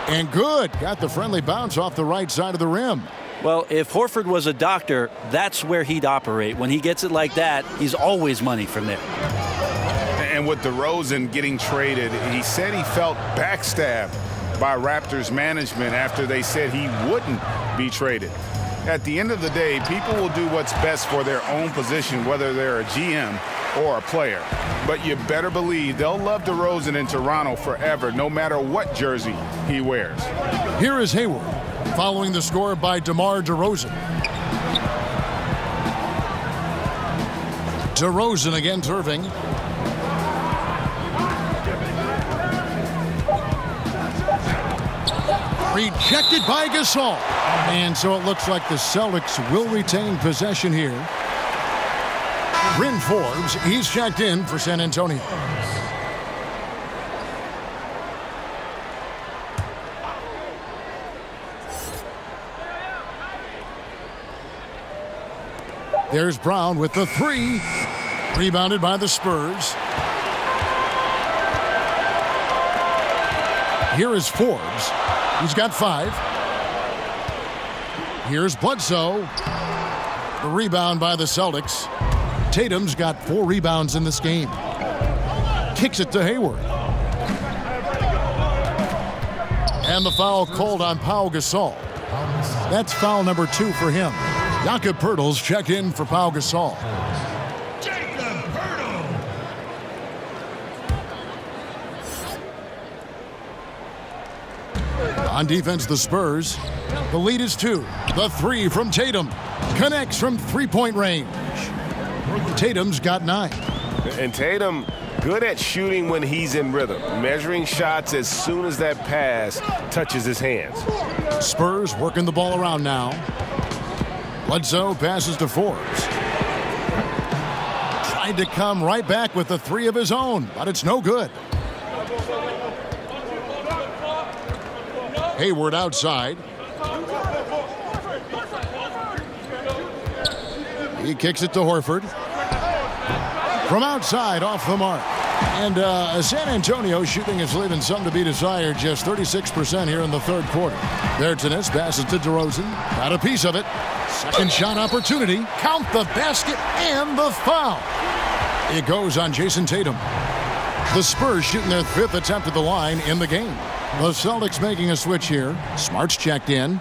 And good. Got the friendly bounce off the right side of the rim. Well, if Horford was a doctor, that's where he'd operate. When he gets it like that, he's always money from there. And with DeRozan getting traded, he said he felt backstabbed by Raptors management after they said he wouldn't be traded. At the end of the day, people will do what's best for their own position, whether they're a GM or a player. But you better believe they'll love DeRozan in Toronto forever, no matter what jersey he wears. Here is Hayward, following the score by DeMar DeRozan. DeRozan against Irving. Rejected by Gasol. And so it looks like the Celtics will retain possession here. Bryn Forbes, he's checked in for San Antonio. There's Brown with the 3. Rebounded by the Spurs. Here is Forbes. He's got 5. Here's Bledsoe. The rebound by the Celtics. Tatum's got 4 rebounds in this game. Kicks it to Hayward. And the foul called on Pau Gasol. That's foul number 2 for him. Jakob Poeltl's checked in for Pau Gasol. On defense, the Spurs. The lead is 2. The 3 from Tatum. Connects from 3-point range. Tatum's got 9. And Tatum, good at shooting when he's in rhythm. Measuring shots as soon as that pass touches his hands. Spurs working the ball around now. Bledsoe passes to Forbes. tried to come right back with the three of his own, but it's no good. Hayward outside. He kicks it to Horford. From outside, off the mark. And San Antonio shooting is leaving some to be desired, just 36% here in the third quarter. There, Tennis passes to DeRozan. Got a piece of it. Second shot opportunity. Count the basket and the foul. It goes on Jason Tatum. The Spurs shooting their fifth attempt at the line in the game. The Celtics making a switch here. Smart's checked in.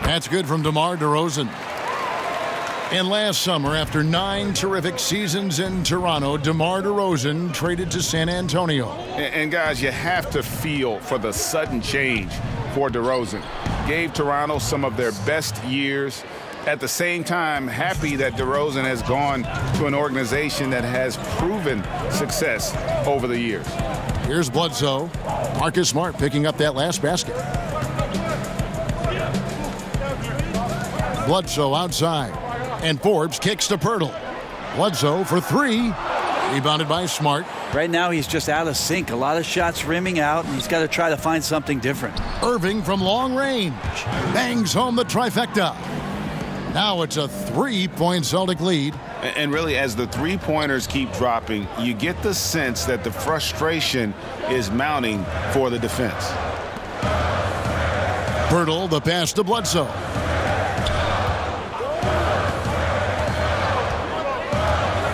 That's good from DeMar DeRozan. And last summer, after 9 terrific seasons in Toronto, DeMar DeRozan traded to San Antonio. And guys, you have to feel for the sudden change for DeRozan. Gave Toronto some of their best years. At the same time, happy that DeRozan has gone to an organization that has proven success over the years. Here's Bledsoe. Marcus Smart picking up that last basket. Bledsoe outside. And Forbes kicks to Pirtle. Bledsoe for three. Rebounded by Smart. Right now he's just out of sync. A lot of shots rimming out, and he's got to try to find something different. Irving from long range. Bangs home the trifecta. Now it's a 3-point Celtic lead. And really, as the three-pointers keep dropping, you get the sense that the frustration is mounting for the defense. Pirtle, the pass to Bledsoe.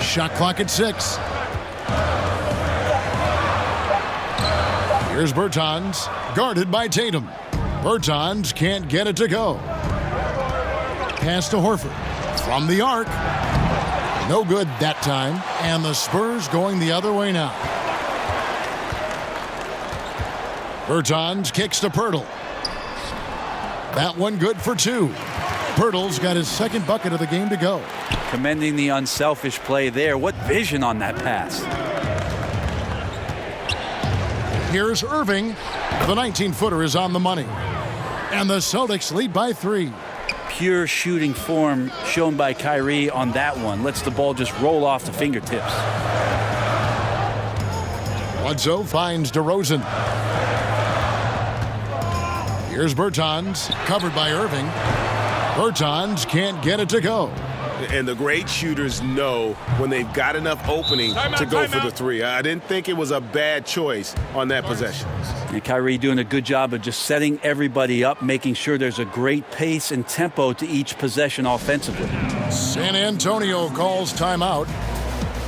Shot clock at 6. Here's Bertans, guarded by Tatum. Bertans can't get it to go. Pass to Horford. From the arc. No good that time. And the Spurs going the other way now. Bertans kicks to Pirtle. That one good for 2. Pirtle's got his second bucket of the game to go. Commending the unselfish play there. What vision on that pass. Here's Irving. The 19-footer is on the money. And the Celtics lead by 3. Pure shooting form shown by Kyrie on that one. Lets the ball just roll off the fingertips. Bledsoe finds DeRozan. Here's Bertans, covered by Irving. Bertans can't get it to go. And the great shooters know when they've got enough opening to go for the three. I didn't think it was a bad choice on that possession. And Kyrie doing a good job of just setting everybody up, making sure there's a great pace and tempo to each possession offensively. San Antonio calls timeout.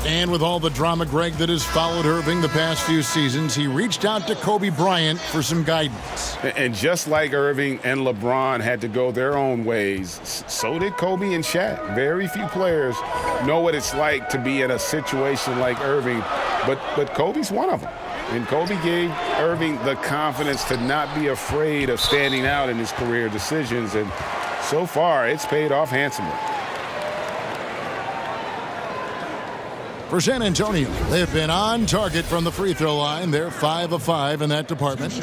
And with all the drama, Greg, that has followed Irving the past few seasons, he reached out to Kobe Bryant for some guidance. And just like Irving and LeBron had to go their own ways, so did Kobe and Shaq. Very few players know what it's like to be in a situation like Irving, but Kobe's one of them. And Kobe gave Irving the confidence to not be afraid of standing out in his career decisions, and so far it's paid off handsomely. For San Antonio, they've been on target from the free throw line. They're 5 of 5 in that department.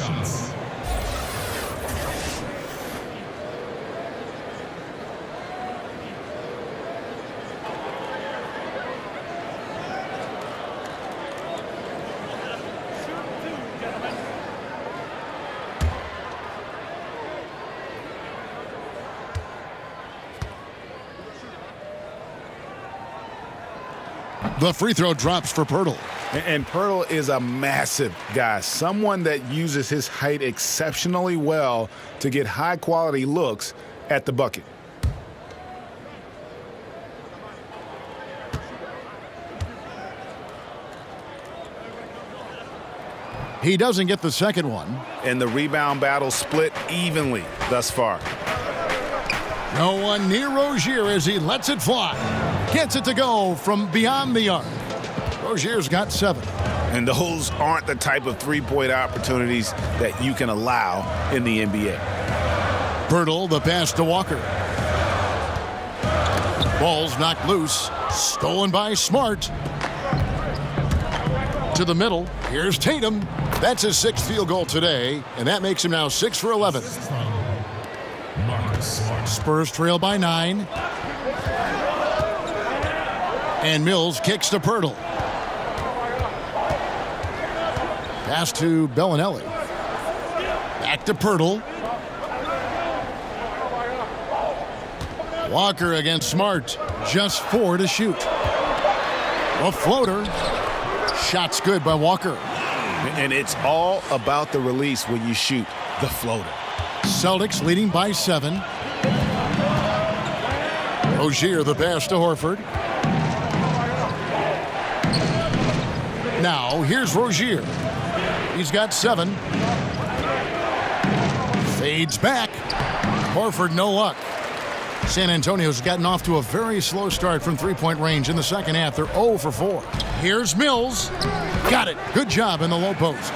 The free throw drops for Pirtle. And Pirtle is a massive guy, someone that uses his height exceptionally well to get high-quality looks at the bucket. He doesn't get the second one. And the rebound battle split evenly thus far. No one near Rozier as he lets it fly. Gets it to go from beyond the arc. Rozier's got 7. And those aren't the type of three-point opportunities that you can allow in the NBA. Pirtle, the pass to Walker. Ball's knocked loose. Stolen by Smart. To the middle. Here's Tatum. That's his 6th field goal today, and that makes him now 6 for 11. Spurs trail by 9. And Mills kicks to Pirtle. Pass to Bellinelli. Back to Pirtle. Walker against Smart. Just 4 to shoot. A floater. Shot's good by Walker. And it's all about the release when you shoot the floater. Celtics leading by 7. Rozier the pass to Horford. Now here's Rozier. He's got 7. Fades back. Horford no luck. San Antonio's gotten off to a very slow start from three-point range in the second half. They're 0 for 4. Here's Mills. Got it. Good job in the low post.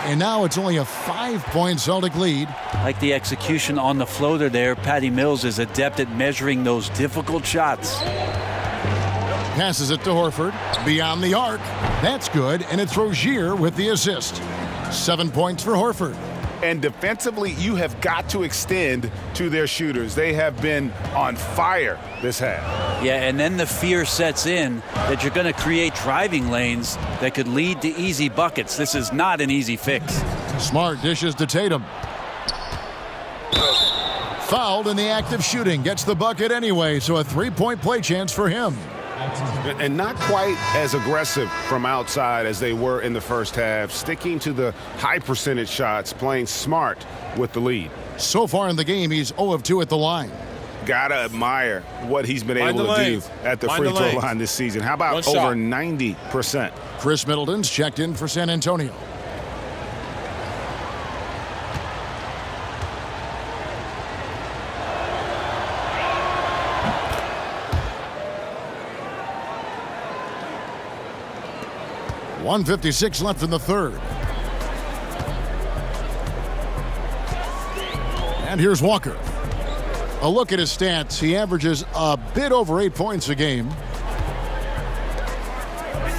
And now it's only a 5-point Celtic lead. Like the execution on the floater there, Patty Mills is adept at measuring those difficult shots. Passes it to Horford. Beyond the arc. That's good, and it's Rozier with the assist. 7 points for Horford. And defensively, you have got to extend to their shooters. They have been on fire this half. Yeah, and then the fear sets in that you're going to create driving lanes that could lead to easy buckets. This is not an easy fix. Smart dishes to Tatum. Fouled in the act of shooting. Gets the bucket anyway, so a 3-point play chance for him. And not quite as aggressive from outside as they were in the first half, sticking to the high percentage shots, playing smart with the lead. So far in the game, he's 0 of 2 at the line. Gotta admire what he's been able to do at the free throw line this season. How about over 90%? Chris Middleton's checked in for San Antonio. .156 left in the third. And here's Walker. A look at his stats. He averages a bit over 8 points a game.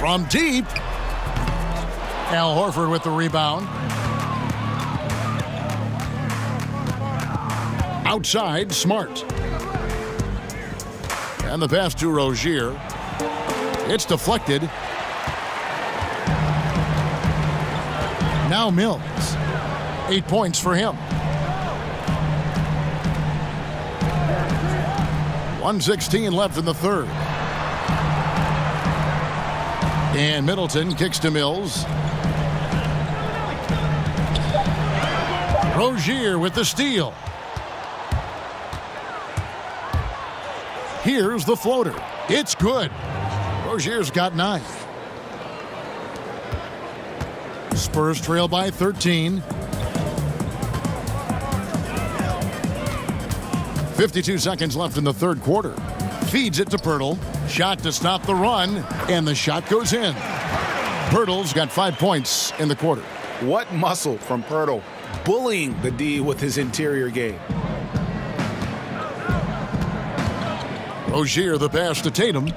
From deep. Al Horford with the rebound. Outside, Smart. And the pass to Rozier. It's deflected. Now Mills. 8 points for him. 1:16 left in the third. And Middleton kicks to Mills. Rozier with the steal. Here's the floater. It's good. Rozier's got 9. Spurs trail by 13. 52 seconds left in the third quarter. Feeds it to Pirtle. Shot to stop the run, and the shot goes in. Pirtle's got 5 points in the quarter. What muscle from Pirtle, bullying the D with his interior game. Rozier the pass to Tatum.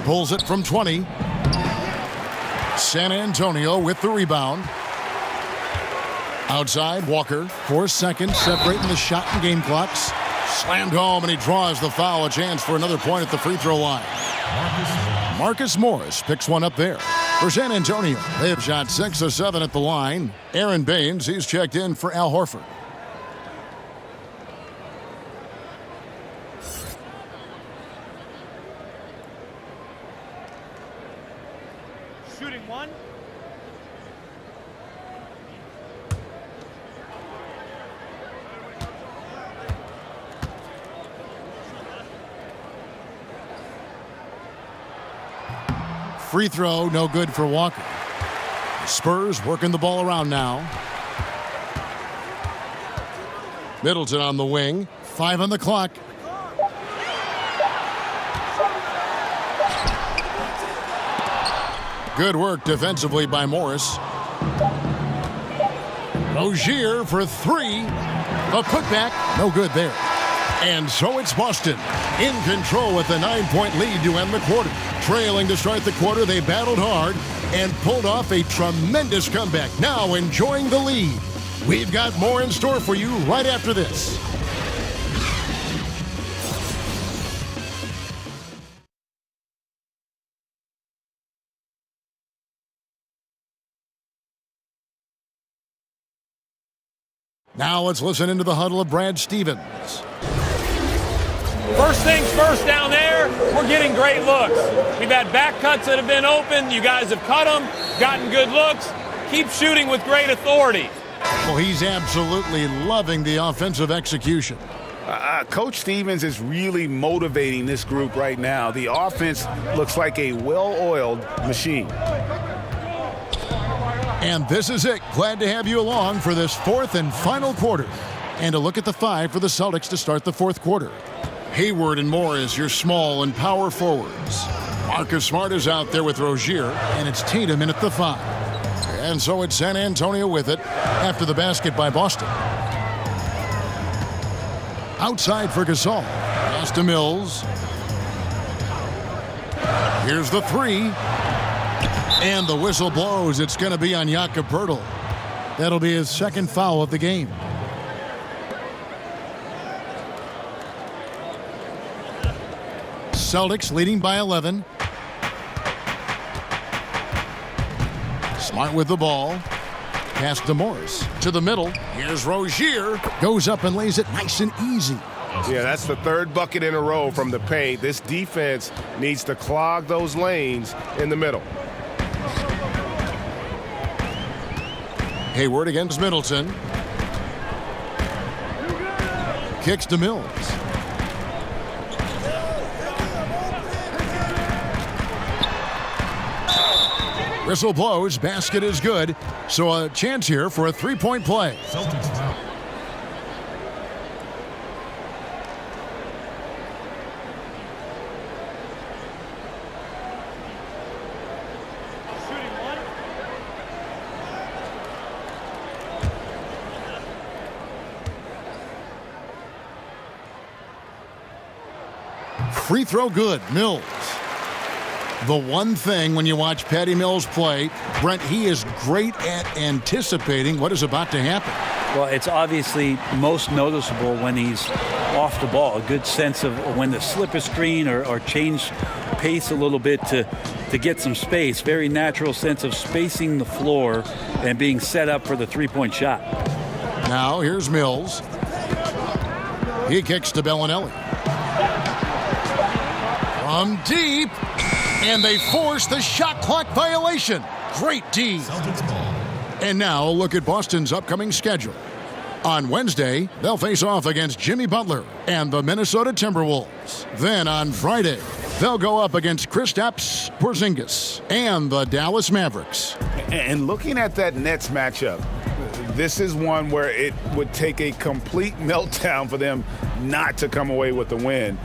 Pulls it from 20. San Antonio with the rebound. Outside, Walker. 4 seconds separating the shot and game clocks. Slammed home, and he draws the foul. A chance for another point at the free throw line. Marcus Morris picks one up there. For San Antonio, they have shot 6 of 7 at the line. Aaron Baines, he's checked in for Al Horford. Shooting one. Free throw, no good for Walker. Spurs working the ball around now. Middleton on the wing. 5 on the clock. Good work defensively by Morris. Rozier for 3. A putback, no good there. And so it's Boston in control with a 9-point lead to end the quarter. Trailing to start the quarter, they battled hard and pulled off a tremendous comeback. Now enjoying the lead. We've got more in store for you right after this. Now let's listen into the huddle of Brad Stevens. First things first down there, we're getting great looks. We've had back cuts that have been open. You guys have cut them, gotten good looks. Keep shooting with great authority. Well, he's absolutely loving the offensive execution. Coach Stevens is really motivating this group right now. The offense looks like a well-oiled machine. And this is it. Glad to have you along for this fourth and final quarter. And a look at the 5 for the Celtics to start the fourth quarter. Hayward and Morris, your small and power forwards. Marcus Smart is out there with Rozier, and it's Tatum in at the 5. And so it's San Antonio with it after the basket by Boston. Outside for Gasol. Pass to Mills. Here's the 3. And the whistle blows. It's going to be on Jakob Poeltl. That'll be his second foul of the game. Celtics leading by 11. Smart with the ball. Pass to Morris. To the middle. Here's Rozier. Goes up and lays it nice and easy. Yeah, that's the third bucket in a row from the paint. This defense needs to clog those lanes in the middle. Hayward against Middleton. Kicks to Mills. Whistle blows. Basket is good. So a chance here for a 3-point play. Celtics foul. Free throw good. Mills. The one thing when you watch Patty Mills play, Brent, he is great at anticipating what is about to happen. Well, it's obviously most noticeable when he's off the ball. A good sense of when to slip a screen or change pace a little bit to get some space. Very natural sense of spacing the floor and being set up for the three-point shot. Now here's Mills. He kicks to Bellinelli. From deep, and they force the shot clock violation. Great D. Celtics ball. And now look at Boston's upcoming schedule. On Wednesday, they'll face off against Jimmy Butler and the Minnesota Timberwolves. Then on Friday, they'll go up against Kristaps Porzingis and the Dallas Mavericks. And looking at that Nets matchup, this is one where it would take a complete meltdown for them not to come away with the win.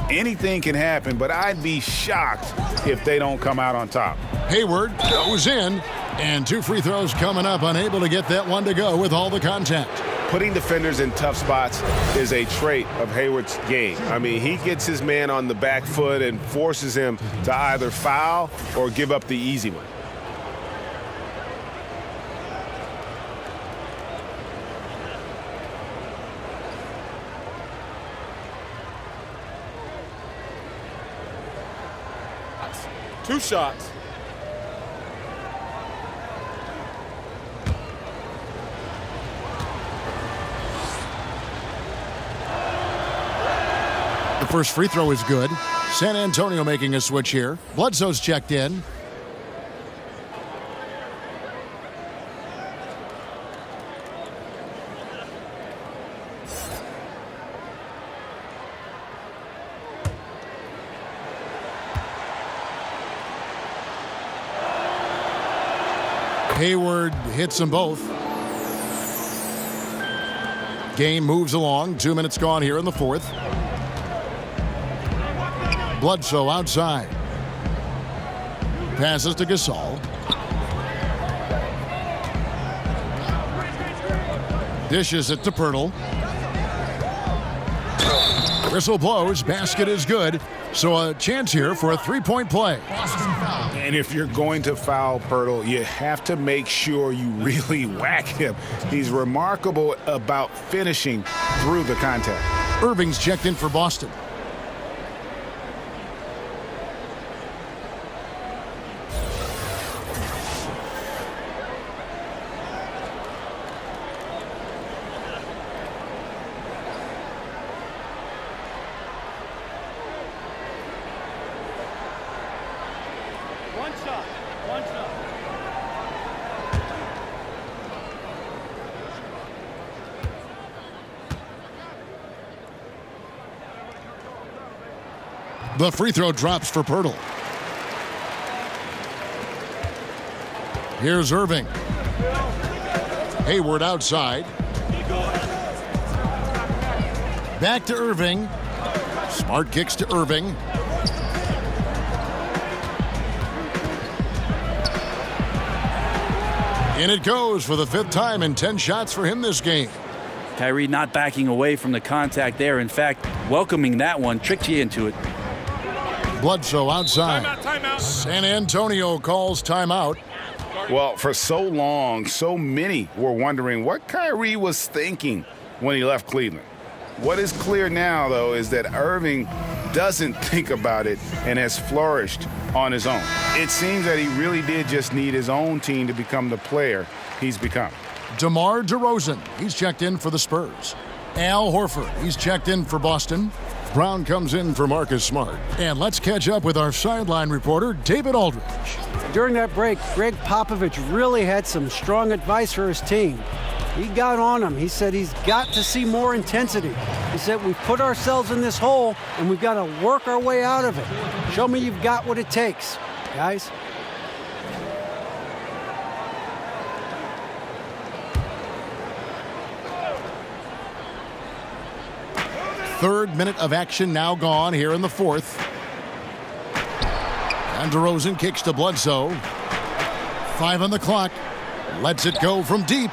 Anything can happen, but I'd be shocked if they don't come out on top. Hayward goes in, and 2 free throws coming up, unable to get that one to go with all the contact. Putting defenders in tough spots is a trait of Hayward's game. I mean, he gets his man on the back foot and forces him to either foul or give up the easy one. Two shots. The first free throw is good. San Antonio making a switch here. Bledsoe's checked in. Hayward hits them both. Game moves along. 2 minutes gone here in the fourth. Bledsoe outside. Passes to Gasol. Dishes it to Pirtle. Whistle blows. Basket is good. So a chance here for a three-point play. And if you're going to foul Pirtle, you have to make sure you really whack him. He's remarkable about finishing through the contact. Irving's checked in for Boston. The free throw drops for Pirtle. Here's Irving. Hayward outside. Back to Irving. Smart kicks to Irving. In it goes for the fifth time and 10 shots for him this game. Kyrie not backing away from the contact there. In fact, welcoming that one, tricked you into it. Bledsoe outside. Timeout. San Antonio calls timeout. Well, for so long, so many were wondering what Kyrie was thinking when he left Cleveland. What is clear now, though, is that Irving doesn't think about it and has flourished on his own. It seems that he really did just need his own team to become the player he's become. DeMar DeRozan, he's checked in for the Spurs. Al Horford, he's checked in for Boston. Brown comes in for Marcus Smart. And let's catch up with our sideline reporter, David Aldridge. During that break, Greg Popovich really had some strong advice for his team. He got on him. He said he's got to see more intensity. He said we've put ourselves in this hole and we've got to work our way out of it. Show me you've got what it takes, guys. Third minute of action now gone here in the fourth. And DeRozan kicks to Bledsoe. 5 on the clock. Lets it go from deep.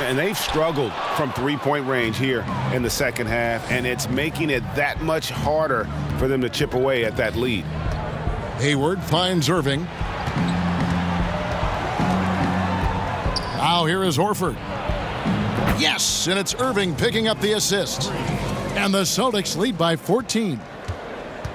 And they've struggled from three-point range here in the second half, and it's making it that much harder for them to chip away at that lead. Hayward finds Irving. Now here is Horford. Yes, and it's Irving picking up the assist. And the Celtics lead by 14.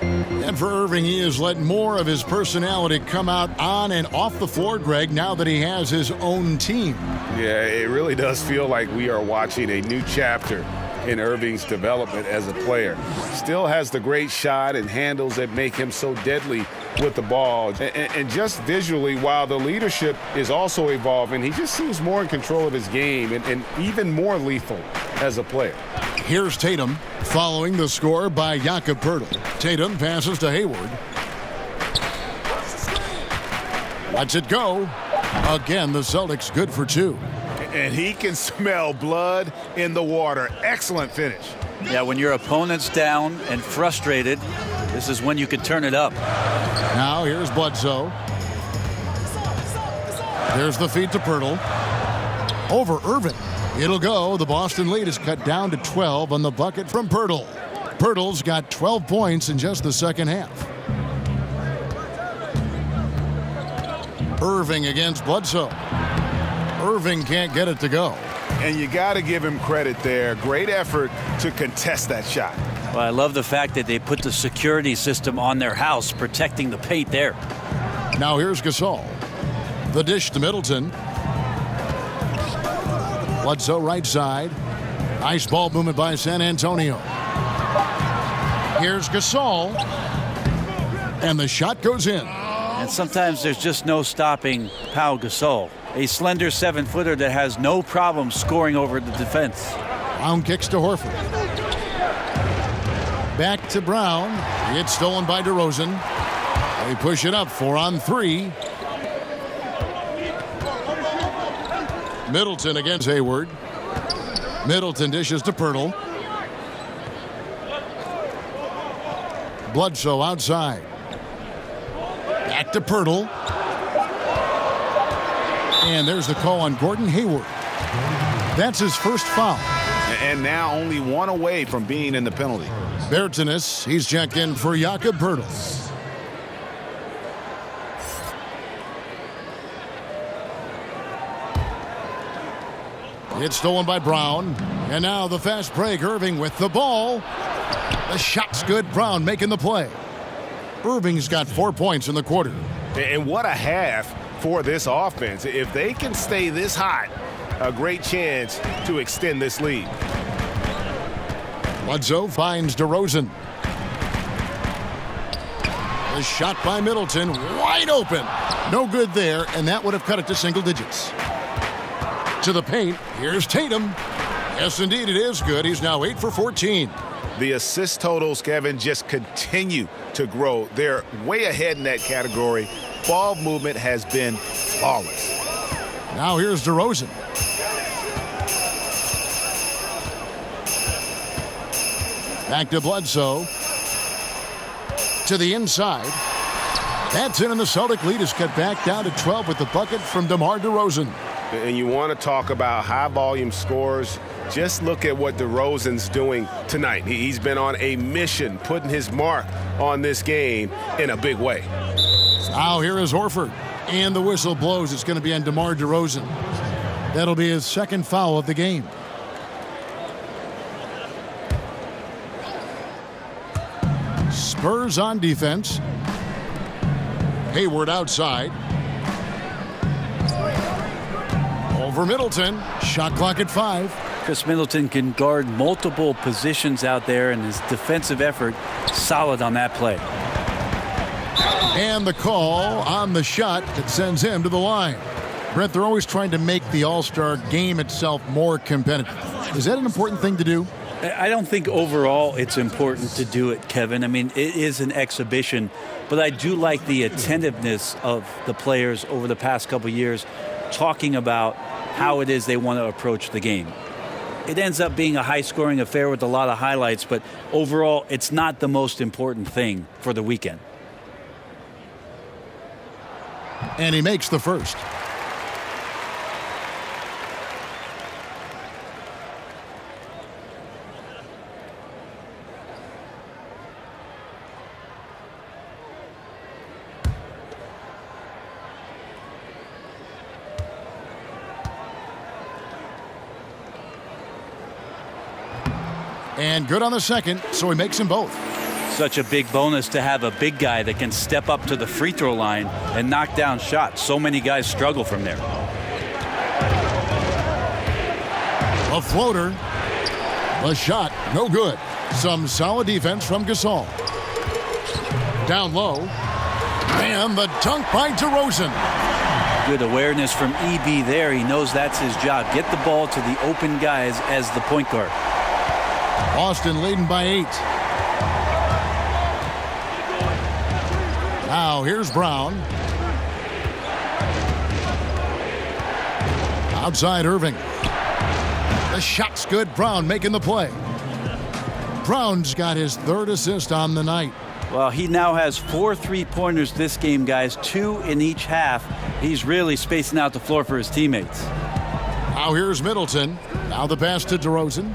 And for Irving, he has let more of his personality come out on and off the floor, Greg, now that he has his own team. Yeah, it really does feel like we are watching a new chapter in Irving's development as a player. Still has the great shot and handles that make him so deadly with the ball. And just visually, while the leadership is also evolving, he just seems more in control of his game and even more lethal as a player. Here's Tatum following the score by Jakob Poeltl. Tatum passes to Hayward. Lets it go. Again, the Celtics good for 2. And he can smell blood in the water. Excellent finish. Yeah, when your opponent's down and frustrated, this is when you could turn it up. Now here's Bledsoe. There's the feed to Poeltl. Over Irving. It'll go. The Boston lead is cut down to 12 on the bucket from Poeltl. Poeltl's got 12 points in just the second half. Irving against Bledsoe. Irving can't get it to go. And you got to give him credit there. Great effort to contest that shot. Well, I love the fact that they put the security system on their house, protecting the paint there. Now here's Gasol. The dish to Middleton. Bledsoe right side. Nice ball movement by San Antonio. Here's Gasol. And the shot goes in. And sometimes there's just no stopping Pau Gasol, a slender 7-footer that has no problem scoring over the defense. Brown kicks to Horford. Back to Brown. It's stolen by DeRozan. They push it up 4 on 3. Middleton against Hayward. Middleton dishes to Pirtle. Bledsoe outside. Back to Pirtle. And there's the call on Gordon Hayward. That's his first foul. And now only one away from being in the penalty. Bertanis, he's checked in for Jakob Pirtle. It's stolen by Brown. And now the fast break. Irving with the ball. The shot's good. Brown making the play. Irving's got 4 points in the quarter. And what a half for this offense. If they can stay this hot, a great chance to extend this lead. Bledsoe finds DeRozan. The shot by Middleton, wide open. No good there, and that would have cut it to single digits. To the paint, here's Tatum. Yes, indeed, it is good. He's now 8 for 14. The assist totals, Kevin, just continue to grow. They're way ahead in that category. Ball movement has been flawless. Now here's DeRozan. Back to Bledsoe. To the inside. That's in, and the Celtic lead is cut back down to 12 with the bucket from DeMar DeRozan. And you want to talk about high-volume scores. Just look at what DeRozan's doing tonight. He's been on a mission, putting his mark on this game in a big way. Now here is Horford. And the whistle blows. It's going to be on DeMar DeRozan. That'll be his second foul of the game. Spurs on defense. Hayward outside. Over Middleton. Shot clock at 5. Chris Middleton can guard multiple positions out there, and his defensive effort solid on that play. And the call on the shot that sends him to the line. Brent, they're always trying to make the All-Star game itself more competitive. Is that an important thing to do? I don't think overall it's important to do it, Kevin. I mean, it is an exhibition, but I do like the attentiveness of the players over the past couple of years talking about how it is they want to approach the game. It ends up being a high-scoring affair with a lot of highlights, but overall, it's not the most important thing for the weekend. And he makes the first. And good on the second, so he makes them both. Such a big bonus to have a big guy that can step up to the free throw line and knock down shots. So many guys struggle from there. A floater. A shot, no good. Some solid defense from Gasol. Down low. And the dunk by DeRozan. Good awareness from EB there. He knows that's his job. Get the ball to the open guys as the point guard. Boston leading by 8. Now here's Brown. Outside Irving. The shot's good. Brown making the play. Brown's got his third assist on the night. Well, he now has 4 3-pointers this game, guys. 2 in each half. He's really spacing out the floor for his teammates. Now here's Middleton. Now the pass to DeRozan.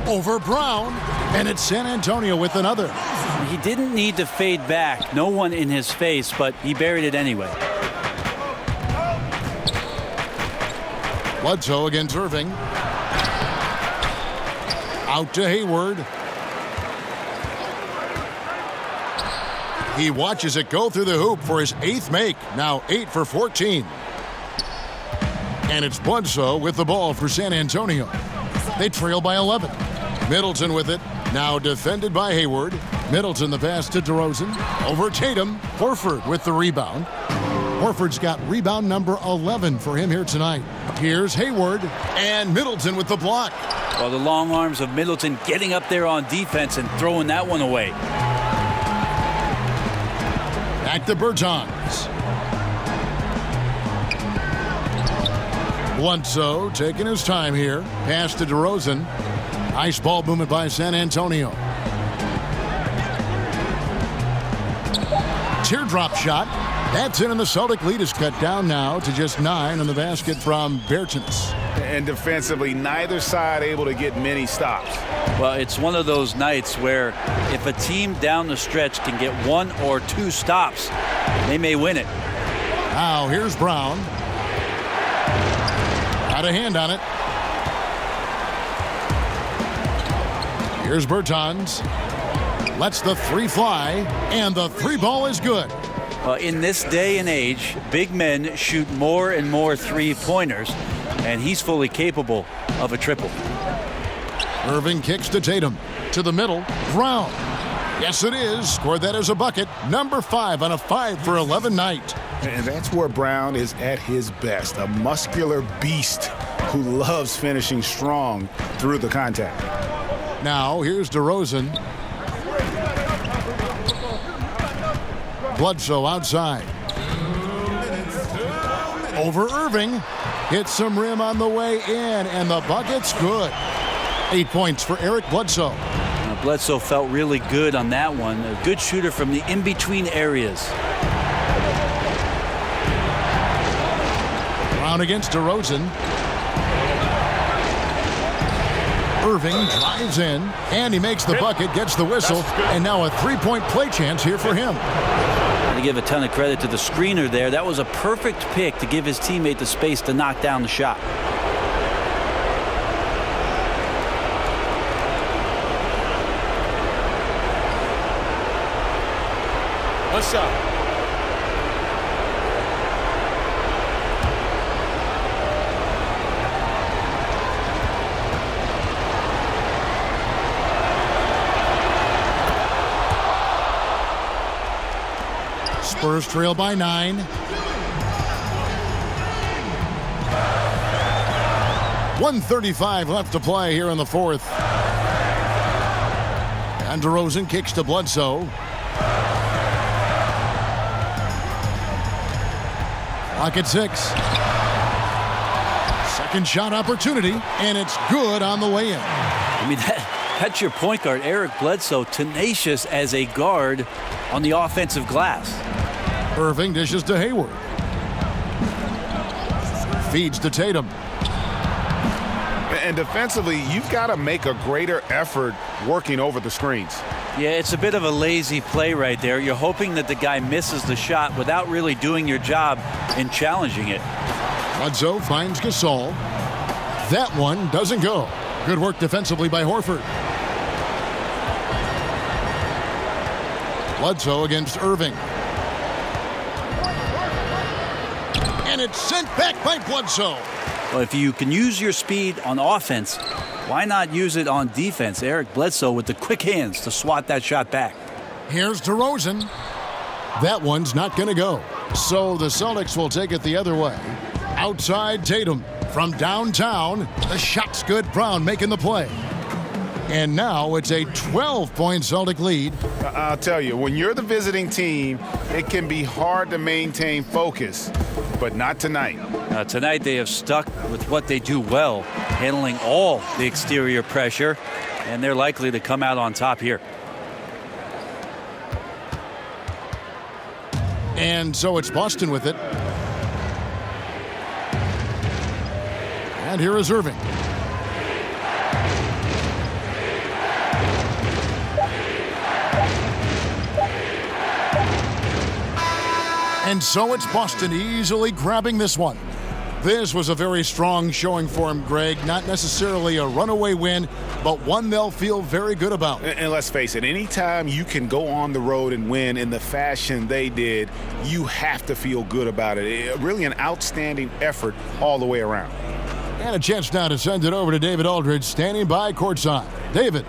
Over Brown, and it's San Antonio with another. He didn't need to fade back. No one in his face, but he buried it anyway. Bledsoe against Irving. Out to Hayward. He watches it go through the hoop for his 8th make. Now 8 for 14. And it's Bledsoe with the ball for San Antonio. They trail by 11. Middleton with it. Now defended by Hayward. Middleton the pass to DeRozan. Over Tatum. Horford with the rebound. Horford's got rebound number 11 for him here tonight. Here's Hayward. And Middleton with the block. Well, the long arms of Middleton getting up there on defense and throwing that one away. Back to Bertans. Bledsoe taking his time here. Pass to DeRozan. Nice ball movement by San Antonio. Teardrop shot. That's in, and the Celtic lead is cut down now to just 9 on the basket from Bertans. And defensively, neither side able to get many stops. Well, it's one of those nights where if a team down the stretch can get 1 or 2 stops, they may win it. Now here's Brown. Got a hand on it. Here's Bertans. Lets the 3 fly, and the 3 ball is good. In this day and age, big men shoot more and more 3-pointers, and he's fully capable of a triple. Irving kicks to Tatum. To the middle, Brown. Yes, it is. Scored that as a bucket. Number 5 on a 5-for-11 night. And that's where Brown is at his best. A muscular beast who loves finishing strong through the contact. Now, here's DeRozan. Bledsoe outside. Over Irving. Hits some rim on the way in, and the bucket's good. 8 points for Eric Bledsoe. Bledsoe felt really good on that one. A good shooter from the in-between areas. Brown against DeRozan. Irving drives in, and he makes the bucket, gets the whistle, and now a 3-point play chance here for him. To give a ton of credit to the screener there. That was a perfect pick to give his teammate the space to knock down the shot. What's up? Spurs trail by 9. .135 left to play here in the fourth. And DeRozan kicks to Bledsoe. Clock at 6. Second shot opportunity, and it's good on the way in. I mean, that's your point guard, Eric Bledsoe, tenacious as a guard on the offensive glass. Irving dishes to Hayward. Feeds to Tatum. And defensively, you've got to make a greater effort working over the screens. Yeah, it's a bit of a lazy play right there. You're hoping that the guy misses the shot without really doing your job in challenging it. Bledsoe finds Gasol. That one doesn't go. Good work defensively by Horford. Bledsoe against Irving. And it's sent back by Bledsoe. Well, if you can use your speed on offense, why not use it on defense? Eric Bledsoe with the quick hands to swat that shot back. Here's DeRozan. That one's not going to go. So the Celtics will take it the other way. Outside Tatum from downtown. The shot's good. Brown making the play. And now it's a 12-point Celtic lead. I'll tell you, when you're the visiting team, it can be hard to maintain focus, but not tonight. Tonight they have stuck with what they do well, handling all the exterior pressure, and they're likely to come out on top here. And so it's Boston with it. And here is Irving. And so it's Boston easily grabbing this one. This was a very strong showing for him, Greg. Not necessarily a runaway win, but one they'll feel very good about. And let's face it, anytime you can go on the road and win in the fashion they did, you have to feel good about it. Really an outstanding effort all the way around. And a chance now to send it over to David Aldridge, standing by courtside. David.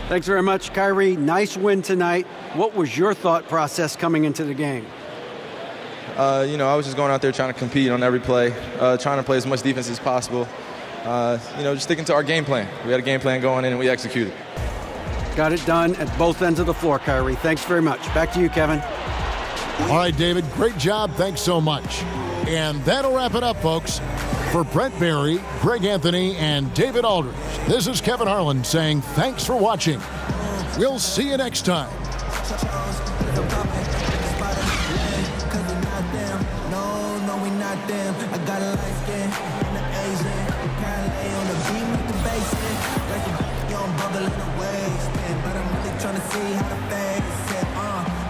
Thanks very much, Kyrie. Nice win tonight. What was your thought process coming into the game? I was just going out there trying to compete on every play, trying to play as much defense as possible. Just sticking to our game plan. We had a game plan going in and we executed. Got it done at both ends of the floor, Kyrie. Thanks very much. Back to you, Kevin. All right, David, great job. Thanks so much. And that'll wrap it up, folks. For Brent Barry, Greg Anthony, and David Aldridge, this is Kevin Harlan saying thanks for watching. We'll see you next time. Trying to see how to face it,